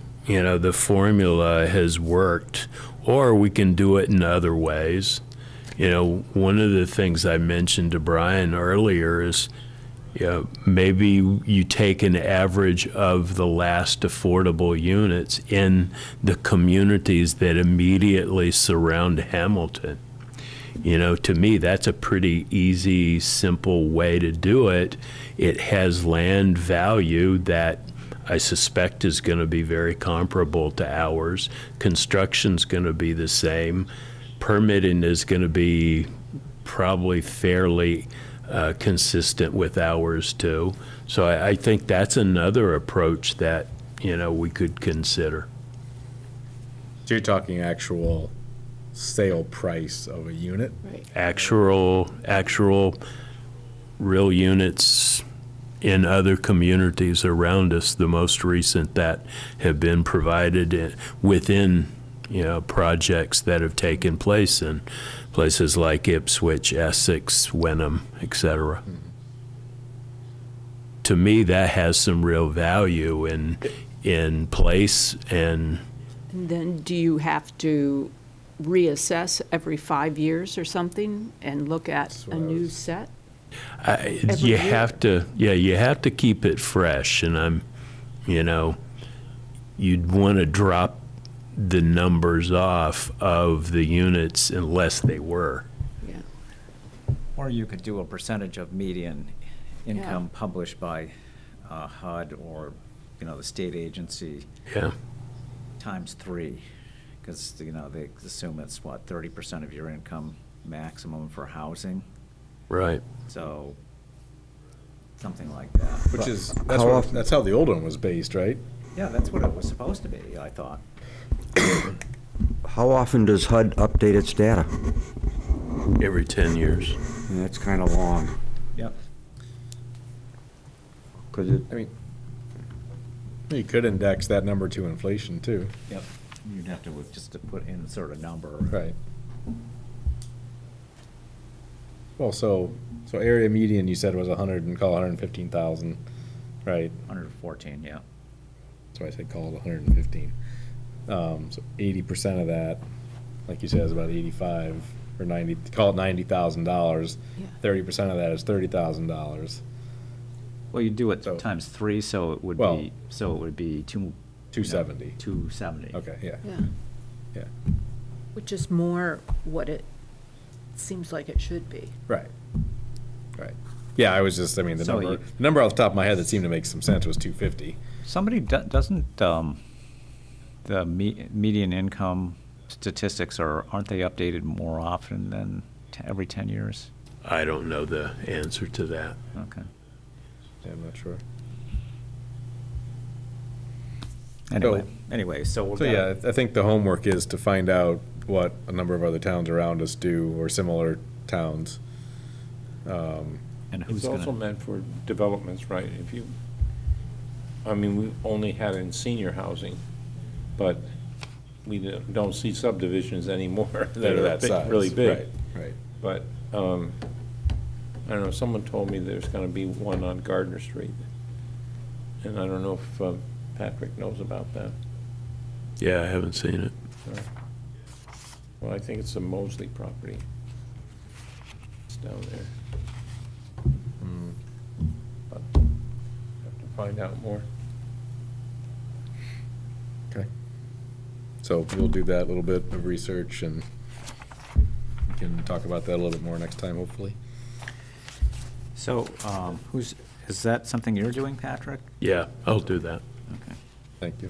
formula has worked, or we can do it in other ways. One of the things I mentioned to Brian earlier is, maybe you take an average of the last affordable units in the communities that immediately surround Hamilton. To me, that's a pretty easy, simple way to do it. It has land value that I suspect is going to be very comparable to ours. Construction's going to be the same. Permitting is going to be probably fairly consistent with ours too. So I think that's another approach that, we could consider. So you're talking actual sale price of a unit? Right. Actual real units in other communities around us, the most recent that have been provided within, projects that have taken place in places like Ipswich, Essex, Wenham, etc. Mm-hmm. To me, that has some real value in place. And then do you have to reassess every 5 years or something and look at a new set? You have to keep it fresh, and you'd want to drop the numbers off of the units unless they were. Yeah. Or you could do a percentage of median income published by HUD or, the state agency. Yeah. Times 3, because, they assume it's, 30% of your income maximum for housing. Right. So, something like that. Which is, that's how the old one was based, right? Yeah, that's what it was supposed to be, I thought. How often does HUD update its data? Every 10 years. That's kind of long. Yep. You could index that number to inflation too. Yep. You'd have to just to put in sort of number. Right. Well, so area median you said was 115,000, right? 114, yeah. That's why I said call it 115. So 80% of that, like you said, is about 85 or 90. Call it $90,000. Yeah. 30% of that is $30,000. Well, you do it times 3, so it would be 270. 270. Okay, yeah. Yeah. Which is more what it seems like it should be. Right. Yeah, I was just, the number off the top of my head that seemed to make some sense was 250. Somebody, doesn't the median income statistics, aren't they updated more often than every 10 years? I don't know the answer to that. Okay. Yeah, I'm not sure. Anyway, so yeah, I think the homework is to find out what a number of other towns around us do, or similar towns. And who's It's also meant for developments, right? We only had it in senior housing, but we don't see subdivisions anymore that are that size. really big. Right. But, I don't know, someone told me there's gonna be one on Gardner Street. And I don't know if Patrick knows about that. Yeah, I haven't seen it. Well, I think it's a Mosley property. It's down there. But have to find out more. Okay. So we'll do that little bit of research, and we can talk about that a little bit more next time, hopefully. So, is that something you're doing, Patrick? Yeah, I'll do that. Okay. Thank you.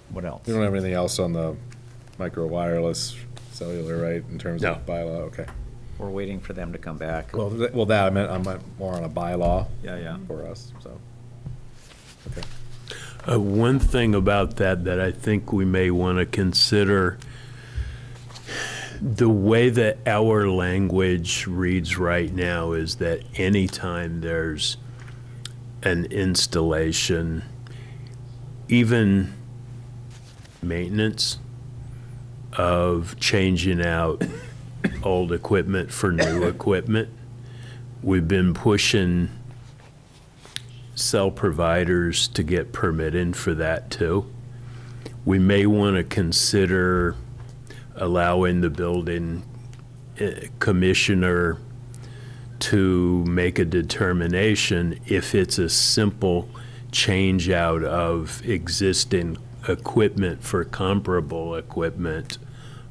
What else? We don't have anything else on the micro wireless cellular, right, in terms No. of bylaw? Okay. We're waiting for them to come back. Well, that I meant more on a bylaw. Yeah. For us, so. Okay. One thing about that I think we may want to consider, The way that our language reads right now is that anytime there's an installation, even maintenance of changing out old equipment for new equipment, we've been pushing cell providers to get permitting for that too. We may want to consider allowing the building commissioner to make a determination if it's a simple change out of existing equipment for comparable equipment,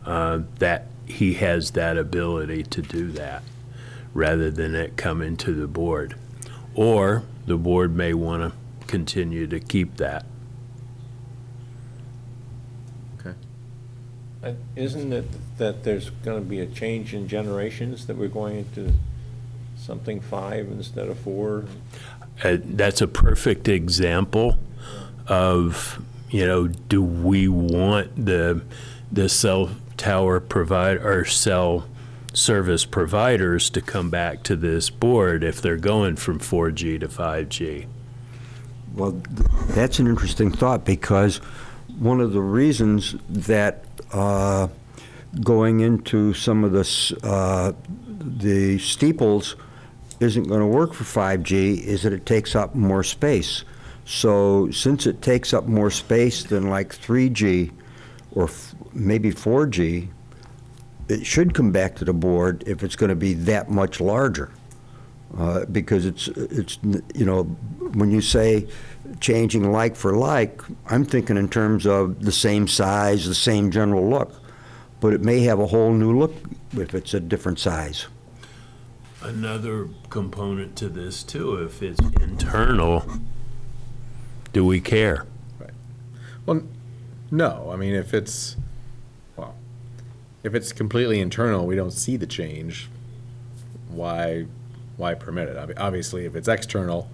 that he has that ability to do that rather than it coming to the board. Or the board may want to continue to keep that. Isn't it that there's going to be a change in generations, that we're going into something 5 instead of 4? That's a perfect example of, you know, do we want the cell tower provider or cell service providers to come back to this board if they're going from 4G to 5G? Well, that's an interesting thought, because one of the reasons that going into some of the steeples isn't going to work for 5G is that it takes up more space. So since it takes up more space than like 3G or maybe 4G, it should come back to the board if it's going to be that much larger. Because it's you know, when you say changing like for like, I'm thinking in terms of the same size, the same general look, but it may have a whole new look if it's a different size. Another component to this too, if it's internal, do we care? Right. Well, no. I mean, if it's completely internal, we don't see the change. Why permit it? Obviously, if it's external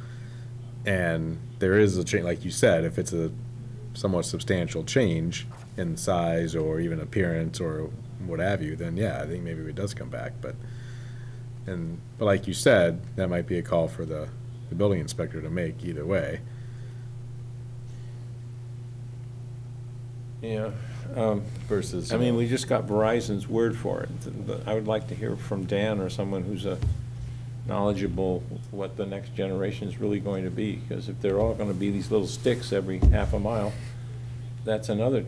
and there is a change, like you said, if it's a somewhat substantial change in size or even appearance or what have you, then yeah, I think maybe it does come back. But like you said, that might be a call for the building inspector to make either way. Yeah. Versus, I mean, we just got Verizon's word for it. I would like to hear from Dan or someone who's knowledgeable what the next generation is really going to be, because if they're all going to be these little sticks every half a mile, that's another,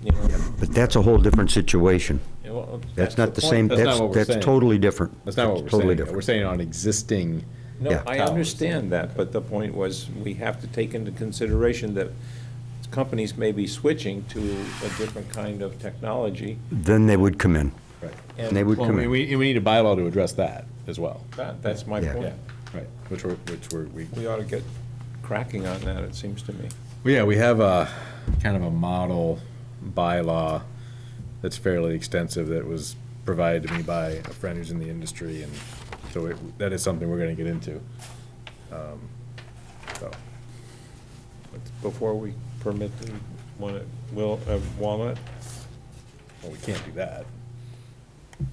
you know. Yeah, but that's a whole different situation. Yeah, well, That's not the point. same, That's not what we're that's saying. totally different. That's not what we're Totally saying. different. We're saying on existing. No, Yeah. I understand that, but the point was, we have to take into consideration that companies may be switching to a different kind of technology. Then they would come in. Right. And they would Well, come in. we need a bylaw to address that as well. That's my Yeah. point. Right. We ought to get cracking on that, it seems to me. Well, yeah, we have a kind of a model bylaw that's fairly extensive that was provided to me by a friend who's in the industry, and so that is something we're going to get into. So. Before we permit the one at Walnut? Well, we can't do that.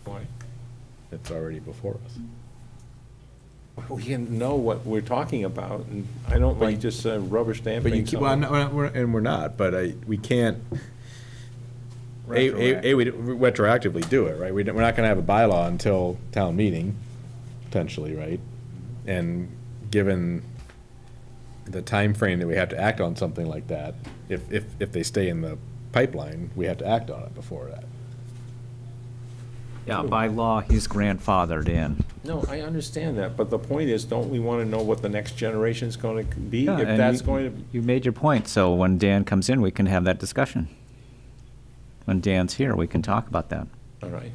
Why? It's already before us. We can know what we're talking about, and I don't like just rubber stamping But you keep, well, something. and we're not, but we can't, we retroactively do it, right? We're not gonna have a bylaw until town meeting, potentially, right? And given the time frame that we have to act on something like that, if they stay in the pipeline, we have to act on it before that. Yeah, by law, he's grandfathered in. No, I understand that, but the point is, don't we want to know what the next generation's going to be? Yeah, If and that's you- going to, You made your point, so when Dan comes in, we can have that discussion. When Dan's here, we can talk about that. all right.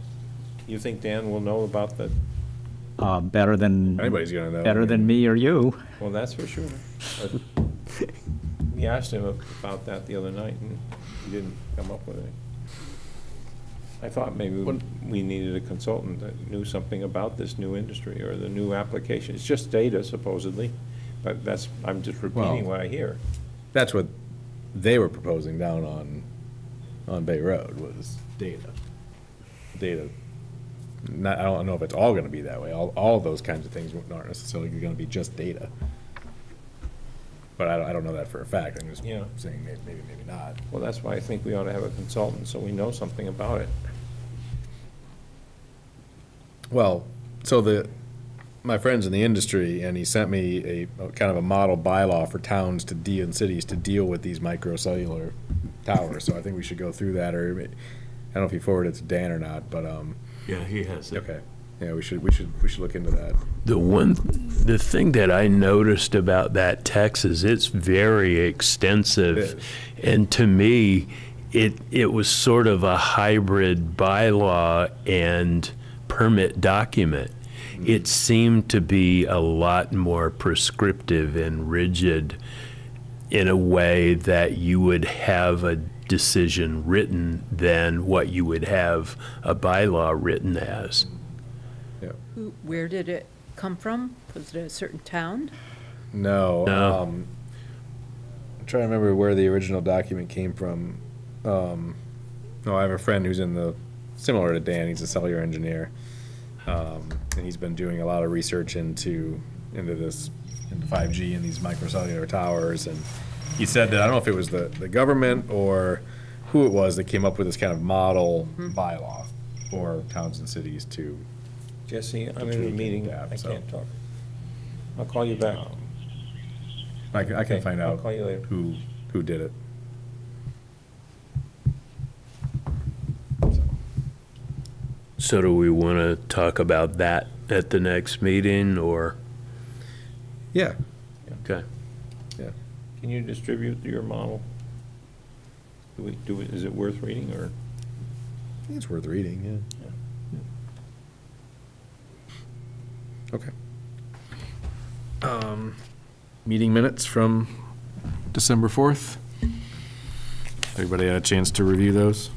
You think Dan will know about the, Better than. Anybody's gonna know. Better than me or you. well, that's for sure. But we asked him about that the other night, and he didn't come up with it. I thought maybe we needed a consultant that knew something about this new industry or the new application. It's just data supposedly, but I'm just repeating Well- what I hear. That's what they were proposing down on Bay Road, was data. data. I don't know if it's all going to be that way. All of those kinds of things aren't necessarily going to be just data. But I don't know that for a fact. I'm just saying maybe not. Well, that's why I think we ought to have a consultant, so we know something about it. Well, so my friend's in the industry, and he sent me a kind of a model bylaw for towns to deal and cities to deal with these microcellular towers. So I think we should go through that, or I don't know if he forwarded it to Dan or not, but Yeah, he has it. okay, yeah, we should look into that. The thing that I noticed about that text is it's very extensive, It is. and to me, it was sort of a hybrid bylaw and permit document. It seemed to be a lot more prescriptive and rigid in a way that you would have a decision written than what you would have a bylaw written as. Where did it come from? Was it a certain town? No. No. I'm trying to remember where the original document came from. No, I have a friend who's similar to Dan. He's a cellular engineer, and he's been doing a lot of research into 5G and these microcellular towers. And he said that I don't know if it was the government or who it was that came up with this kind of model bylaw for towns and cities to. Jesse, I'm in a meeting, I can't talk. I'll call you back. I can Okay, find I'll out call you later. who did it. So do we want to talk about that at the next meeting, or? Yeah. Okay. Can you distribute your model? Is it worth reading, or? I think it's worth reading, yeah. Okay. Meeting minutes from December 4th. Everybody had a chance to review those?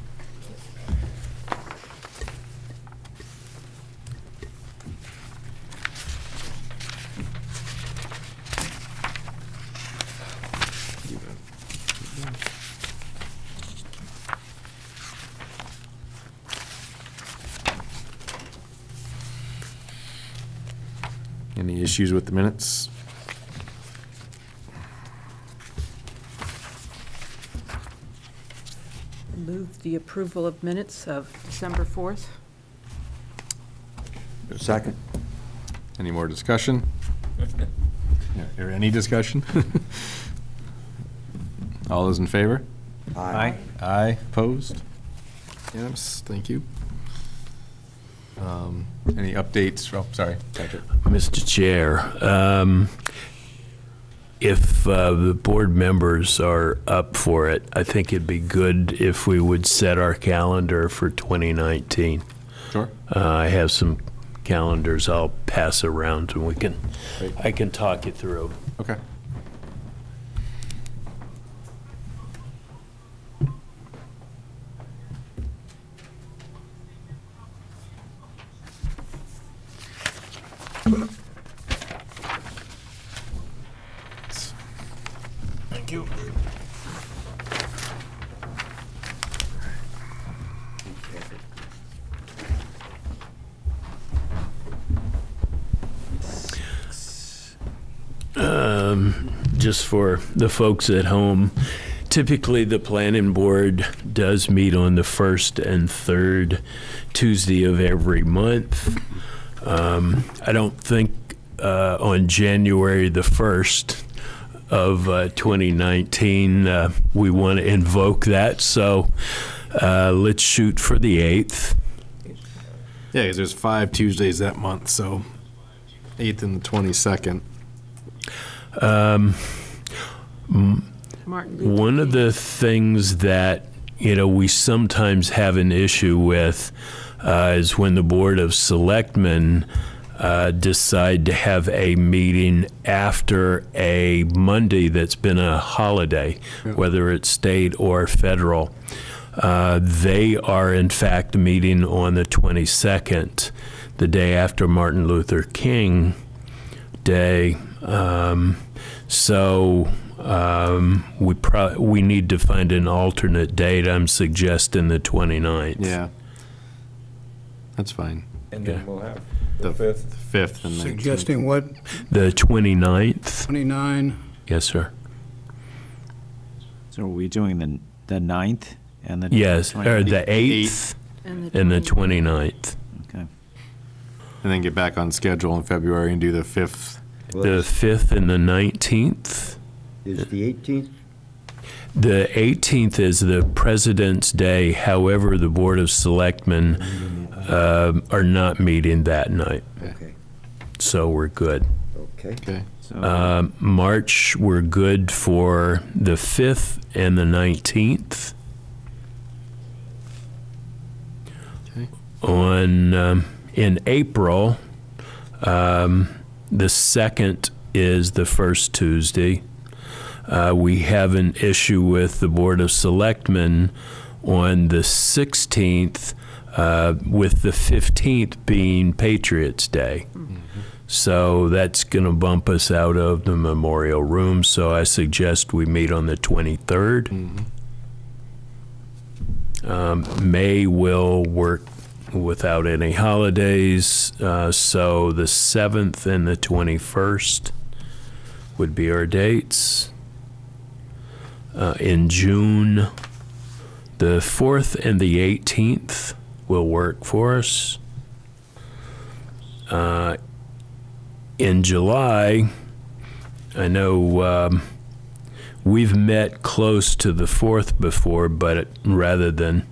Any issues with the minutes? Move the approval of minutes of December 4th. Second. Any more discussion? Or any discussion? All those in favor? Aye. Aye, opposed? Unanimous, thank you. Any updates? Oh, sorry, Patrick. Mr. Chair, if the board members are up for it, I think it'd be good if we would set our calendar for 2019. Sure. I have some calendars I'll pass around, and I can talk you through. Okay. Thank you. Just for the folks at home, typically the planning board does meet on the first and third Tuesday of every month. I don't think on January the 1st of 2019 we want to invoke that, so let's shoot for the 8th. Yeah, because there's 5 Tuesdays that month, so 8th and the 22nd. Martin Luther One of King. the things that, we sometimes have an issue with is when the Board of Selectmen decide to have a meeting after a Monday that's been a holiday, whether it's state or federal. They are, in fact, meeting on the 22nd, the day after Martin Luther King Day. So we need to find an alternate date. I'm suggesting the 29th. Yeah. that's fine. And then Yeah. we'll have The the 5th. 5th and 19th. Suggesting what, The 29th? 29? Yes, sir. So are we doing the 9th and the? Yes, or 29th? the 8th and the 29th. Okay. And then get back on schedule in February and do the 5th. The 5th and the 19th. Is the 18th? The 18th is the President's Day. However, the Board of Selectmen are not meeting that night, Okay, so we're good. okay. Okay. So, March, we're good for the 5th and the 19th. Okay. In April, the 2nd is the first Tuesday. We have an issue with the Board of Selectmen on the 16th, with the 15th being Patriots' Day. So that's going to bump us out of the memorial room, so I suggest we meet on the 23rd. May will work without any holidays, so the 7th and the 21st would be our dates. In June, the 4th and the 18th will work for us. In July, I know we've met close to the 4th before, but rather than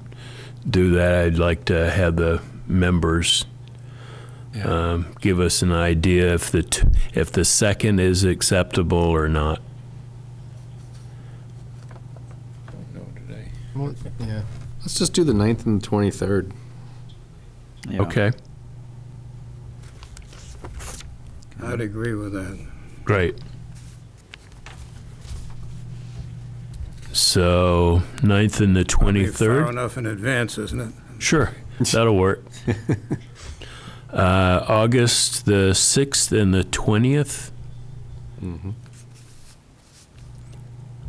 do that, I'd like to have the members give us an idea if the 2nd is acceptable or not. Well, yeah. Let's just do the 9th and the 23rd. yeah. Okay, I'd agree with that. great. So 9th and the Far 23rd? enough in advance, isn't it? Sure, that'll work. August the 6th and the 20th?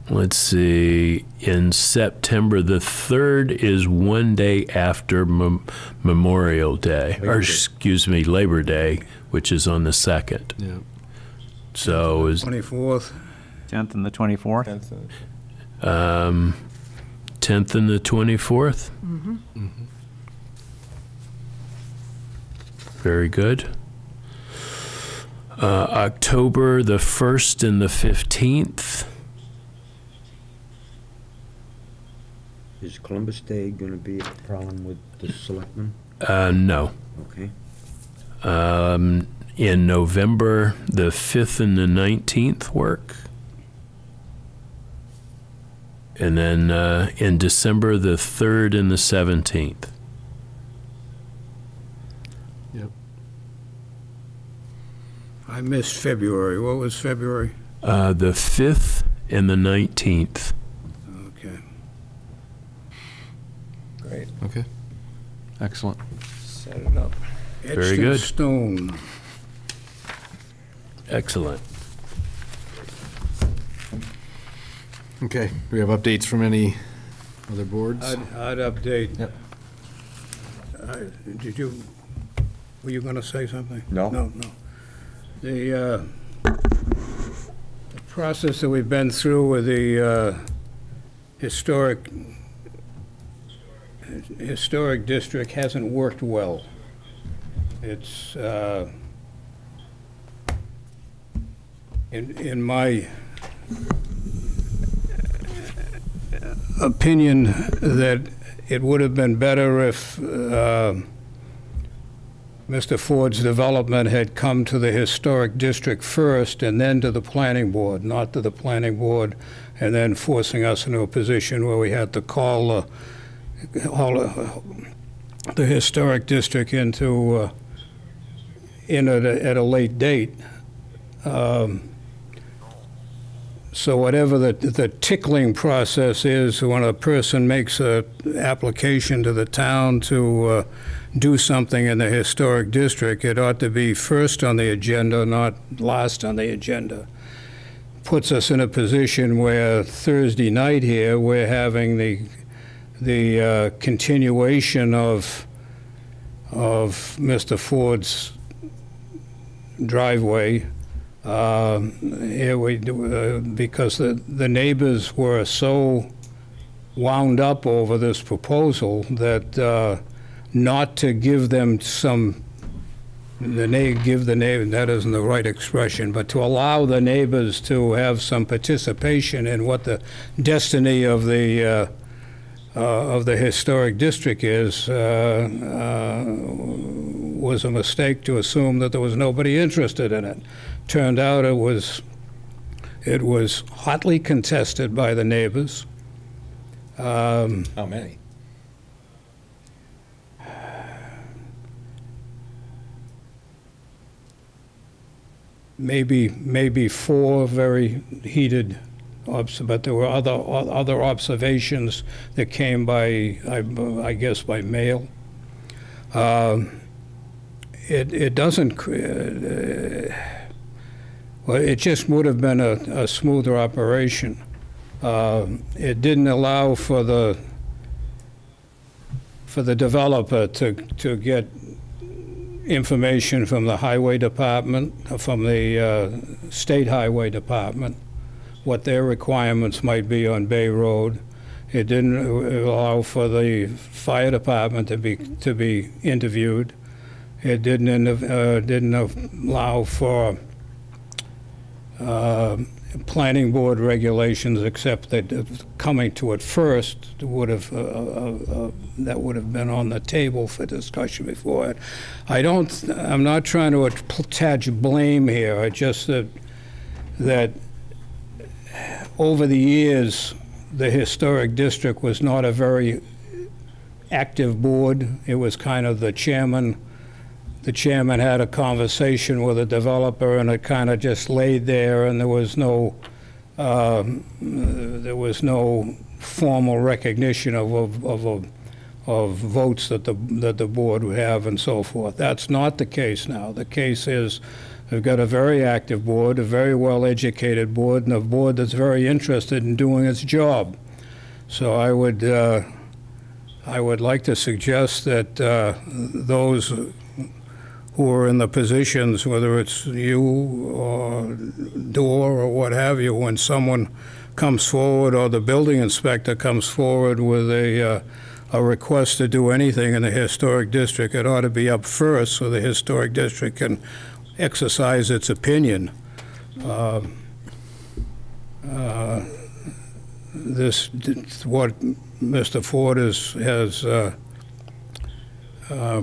Let's see, in September, the 3rd is one day after Memorial Day, or excuse me, Labor Day, which is on the 2nd. Yeah. So is 24th? 10th and the 24th? 10th and the 24th? Very good. October the 1st and the 15th? Is Columbus Day going to be a problem with the selectmen? No. Okay. In November, the 5th and the 19th work. And then in December, the 3rd and the 17th. Yep. I missed February. What was February? The 5th and the 19th. Okay. Great, Okay. Excellent. set it up. Very Etched in good. stone. Excellent. Okay. Do we have updates from any other boards? I'd update. Yep. Did you, were you going to say something? No. No. The process that we've been through with the historic district hasn't worked well. It's, in my opinion, that it would have been better if Mr. Ford's development had come to the historic district first and then to the planning board, not to the planning board and then forcing us into a position where we had to call the historic district into in at a late date. So whatever the tickling process is, when a person makes an application to the town to do something in the historic district, it ought to be first on the agenda, not last on the agenda. Puts us in a position where Thursday night here, we're having the continuation of Mr. Ford's driveway, because the neighbors were so wound up over this proposal that not to give them some, that isn't the right expression, but to allow the neighbors to have some participation in what the destiny of the historic district is, was a mistake to assume that there was nobody interested in it. Turned out it was hotly contested by the neighbors. How many? Maybe 4 very heated, but there were other observations that came by, I guess, by mail. It doesn't. Well, it just would have been a smoother operation. It didn't allow for the developer to get information from the highway department, from the state highway department, what their requirements might be on Bay Road. It didn't allow for the fire department to be interviewed. It didn't allow for planning board regulations, except that coming to it first would have that would have been on the table for discussion before it. I'm not trying to attach blame here. I just that over the years the historic district was not a very active board. It was kind of the chairman. The chairman had a conversation with a developer, and it kind of just laid there, and there was no formal recognition of votes that the board would have and so forth. That's not the case now. The case is we've got a very active board, a very well-educated board, and a board that's very interested in doing its job. So I would like to suggest that those who are in the positions, whether it's you or Dorr or what have you, when someone comes forward or the building inspector comes forward with a request to do anything in the historic district, it ought to be up first so the historic district can exercise its opinion. What Mr. Ford has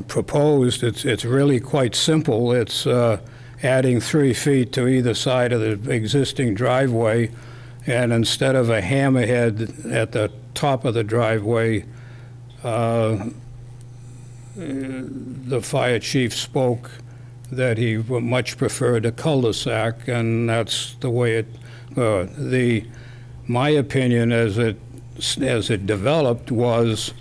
proposed, it's really quite simple. It's adding 3 feet to either side of the existing driveway, and instead of a hammerhead at the top of the driveway, the fire chief spoke that he would much preferred a cul-de-sac, and that's the way it. My opinion, as it developed, was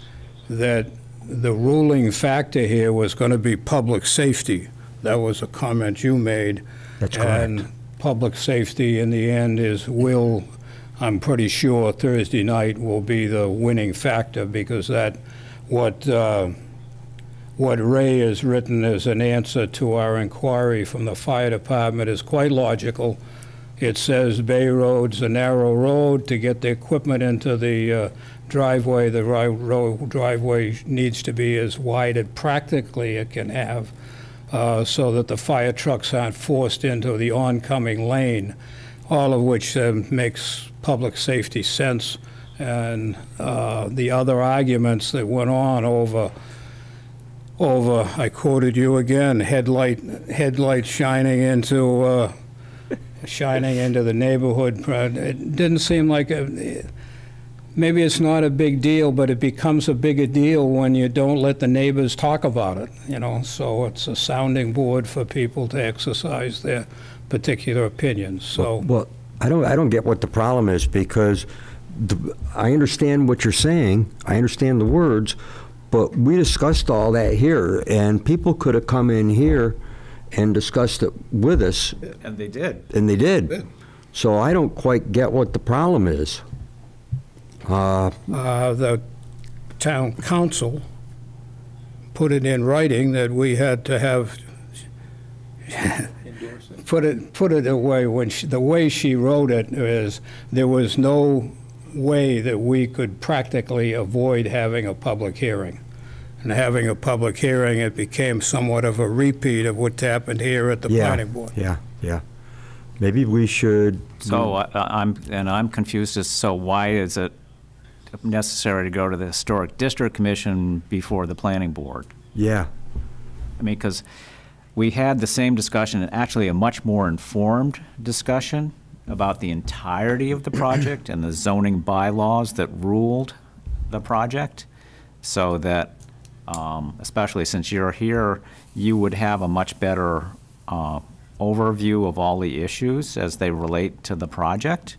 that the ruling factor here was going to be public safety. That was a comment you made. That's correct. And public safety in the end I'm pretty sure Thursday night will be the winning factor, because what Ray has written as an answer to our inquiry from the fire department is quite logical. It says Bay Road's a narrow road. To get the equipment into the driveway, the driveway needs to be as wide as practically it can have, so that the fire trucks aren't forced into the oncoming lane, all of which makes public safety sense. And the other arguments that went on over, I quoted you again, headlight shining into the neighborhood. It didn't seem like maybe it's not a big deal, but it becomes a bigger deal when you don't let the neighbors talk about it, so it's a sounding board for people to exercise their particular opinions. So well, I don't get what the problem is, because I understand what you're saying. I understand the words, but we discussed all that here, and people could have come in here and discussed it with us. And they did. And they did. So I don't quite get what the problem is. The town council put it in writing that we had to have, put it away, the way she wrote it is, there was no way that we could practically avoid having a public hearing. And having a public hearing, it became somewhat of a repeat of what happened here at the planning board. Yeah, yeah. Maybe we should. So I'm confused as, so why is it necessary to go to the Historic District Commission before the planning board? Yeah. I mean, because we had the same discussion, and actually a much more informed discussion about the entirety of the project and the zoning bylaws that ruled the project, so that, especially since you're here, you would have a much better overview of all the issues as they relate to the project.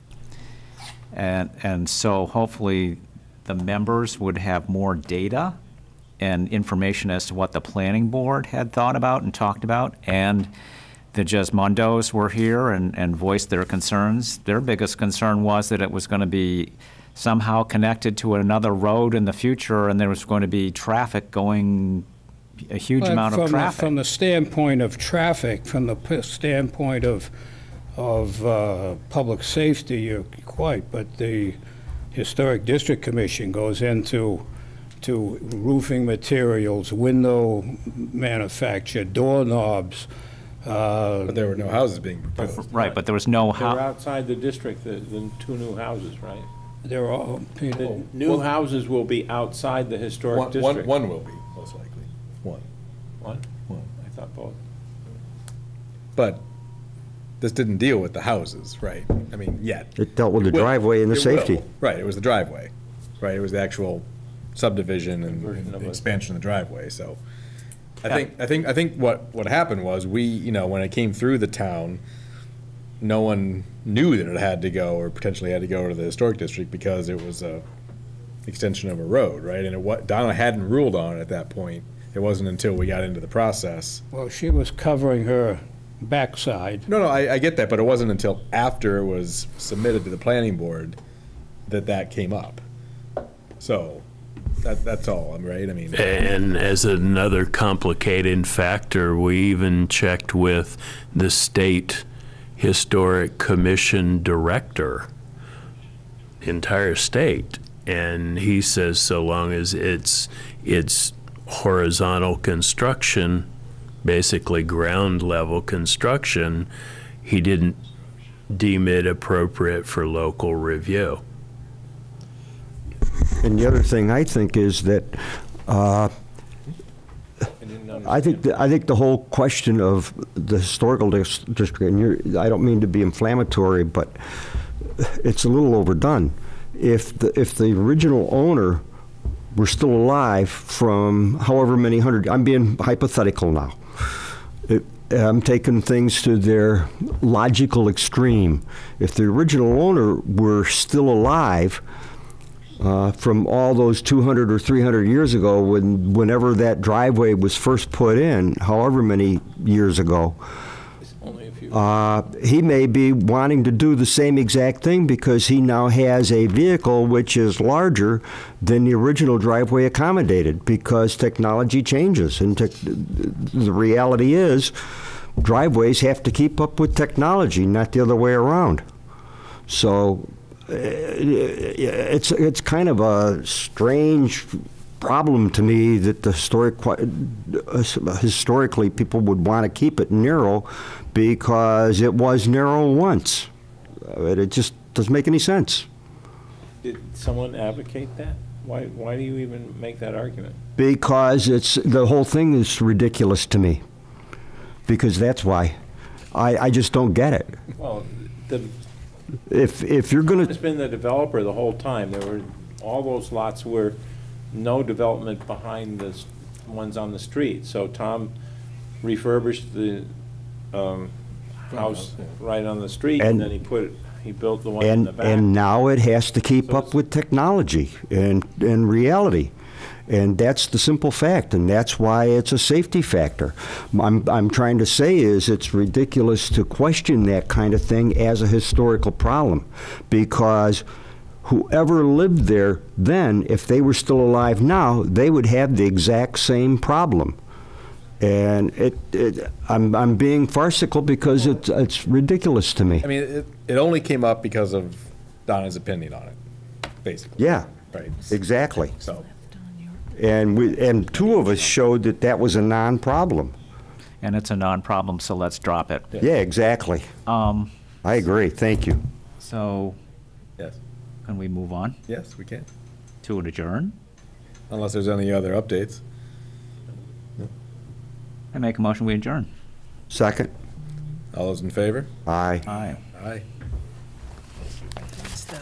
And so hopefully the members would have more data and information as to what the planning board had thought about and talked about, and the Gismondos were here and voiced their concerns. Their biggest concern was that it was going to be somehow connected to another road in the future, and there was going to be traffic going, a huge amount of traffic. From the standpoint of traffic, from the standpoint of public safety, you're quite, but the Historic District Commission goes into roofing materials, window manufacture, doorknobs. But there were no houses being proposed. Right, but there was no They're outside the district, the 2 new houses, right? There are The people. new houses will be outside the historic district. One will be, most likely. One. One? I thought both. But this didn't deal with the houses, right? I mean, yet. It dealt with the driveway and the It will. safety. Right, it was the driveway, right? It was the actual subdivision Conversion and of the it. expansion of the driveway, so. I think what happened was when it came through the town, no one knew that it had to go or potentially had to go to the historic district because it was a extension of a road, right? And Donna hadn't ruled on it at that point. It wasn't until we got into the process. Well, she was covering her backside. No, I get that, but it wasn't until after it was submitted to the planning board that came up. So, that's all, right? I mean. And as another complicating factor, we even checked with the state historic commission director, entire state, and he says so long as it's horizontal construction, basically ground level construction, he didn't deem it appropriate for local review. And the other thing I think is that I think the whole question of the historical district, and I don't mean to be inflammatory, but it's a little overdone. If the original owner were still alive from however many hundred, I'm being hypothetical now. I'm taking things to their logical extreme. If the original owner were still alive from all those 200 or 300 years ago, whenever that driveway was first put in, however many years ago, he may be wanting to do the same exact thing because he now has a vehicle which is larger than the original driveway accommodated, because technology changes. And the reality is driveways have to keep up with technology, not the other way around. So it's kind of a strange problem to me that historically people would want to keep it narrow because it was narrow once. It just doesn't make any sense. Did someone advocate that? Why do you even make that argument? Because the whole thing is ridiculous to me. Because that's why. I just don't get it. Well, if you're going to... It's been the developer the whole time. There were all those lots were no development behind the ones on the street. So Tom refurbished the house right on the street, and then he built the one in the back. And now it has to keep up with technology and reality. And that's the simple fact, and that's why it's a safety factor. I'm trying to say is it's ridiculous to question that kind of thing as a historical problem, because whoever lived there then, if they were still alive now, they would have the exact same problem. And I'm being farcical because it's ridiculous to me. I mean, it only came up because of Donna's opinion on it, basically. Yeah, Right. exactly. So, And two of us showed that that was a non-problem. And it's a non-problem, so let's drop it. Yeah, exactly. I agree. Thank you. So, yes, can we move on yes, we can, to an adjourn? unless there's any other updates. I make a motion, we adjourn. Second? All those in favor? Aye. Aye. Aye. It's the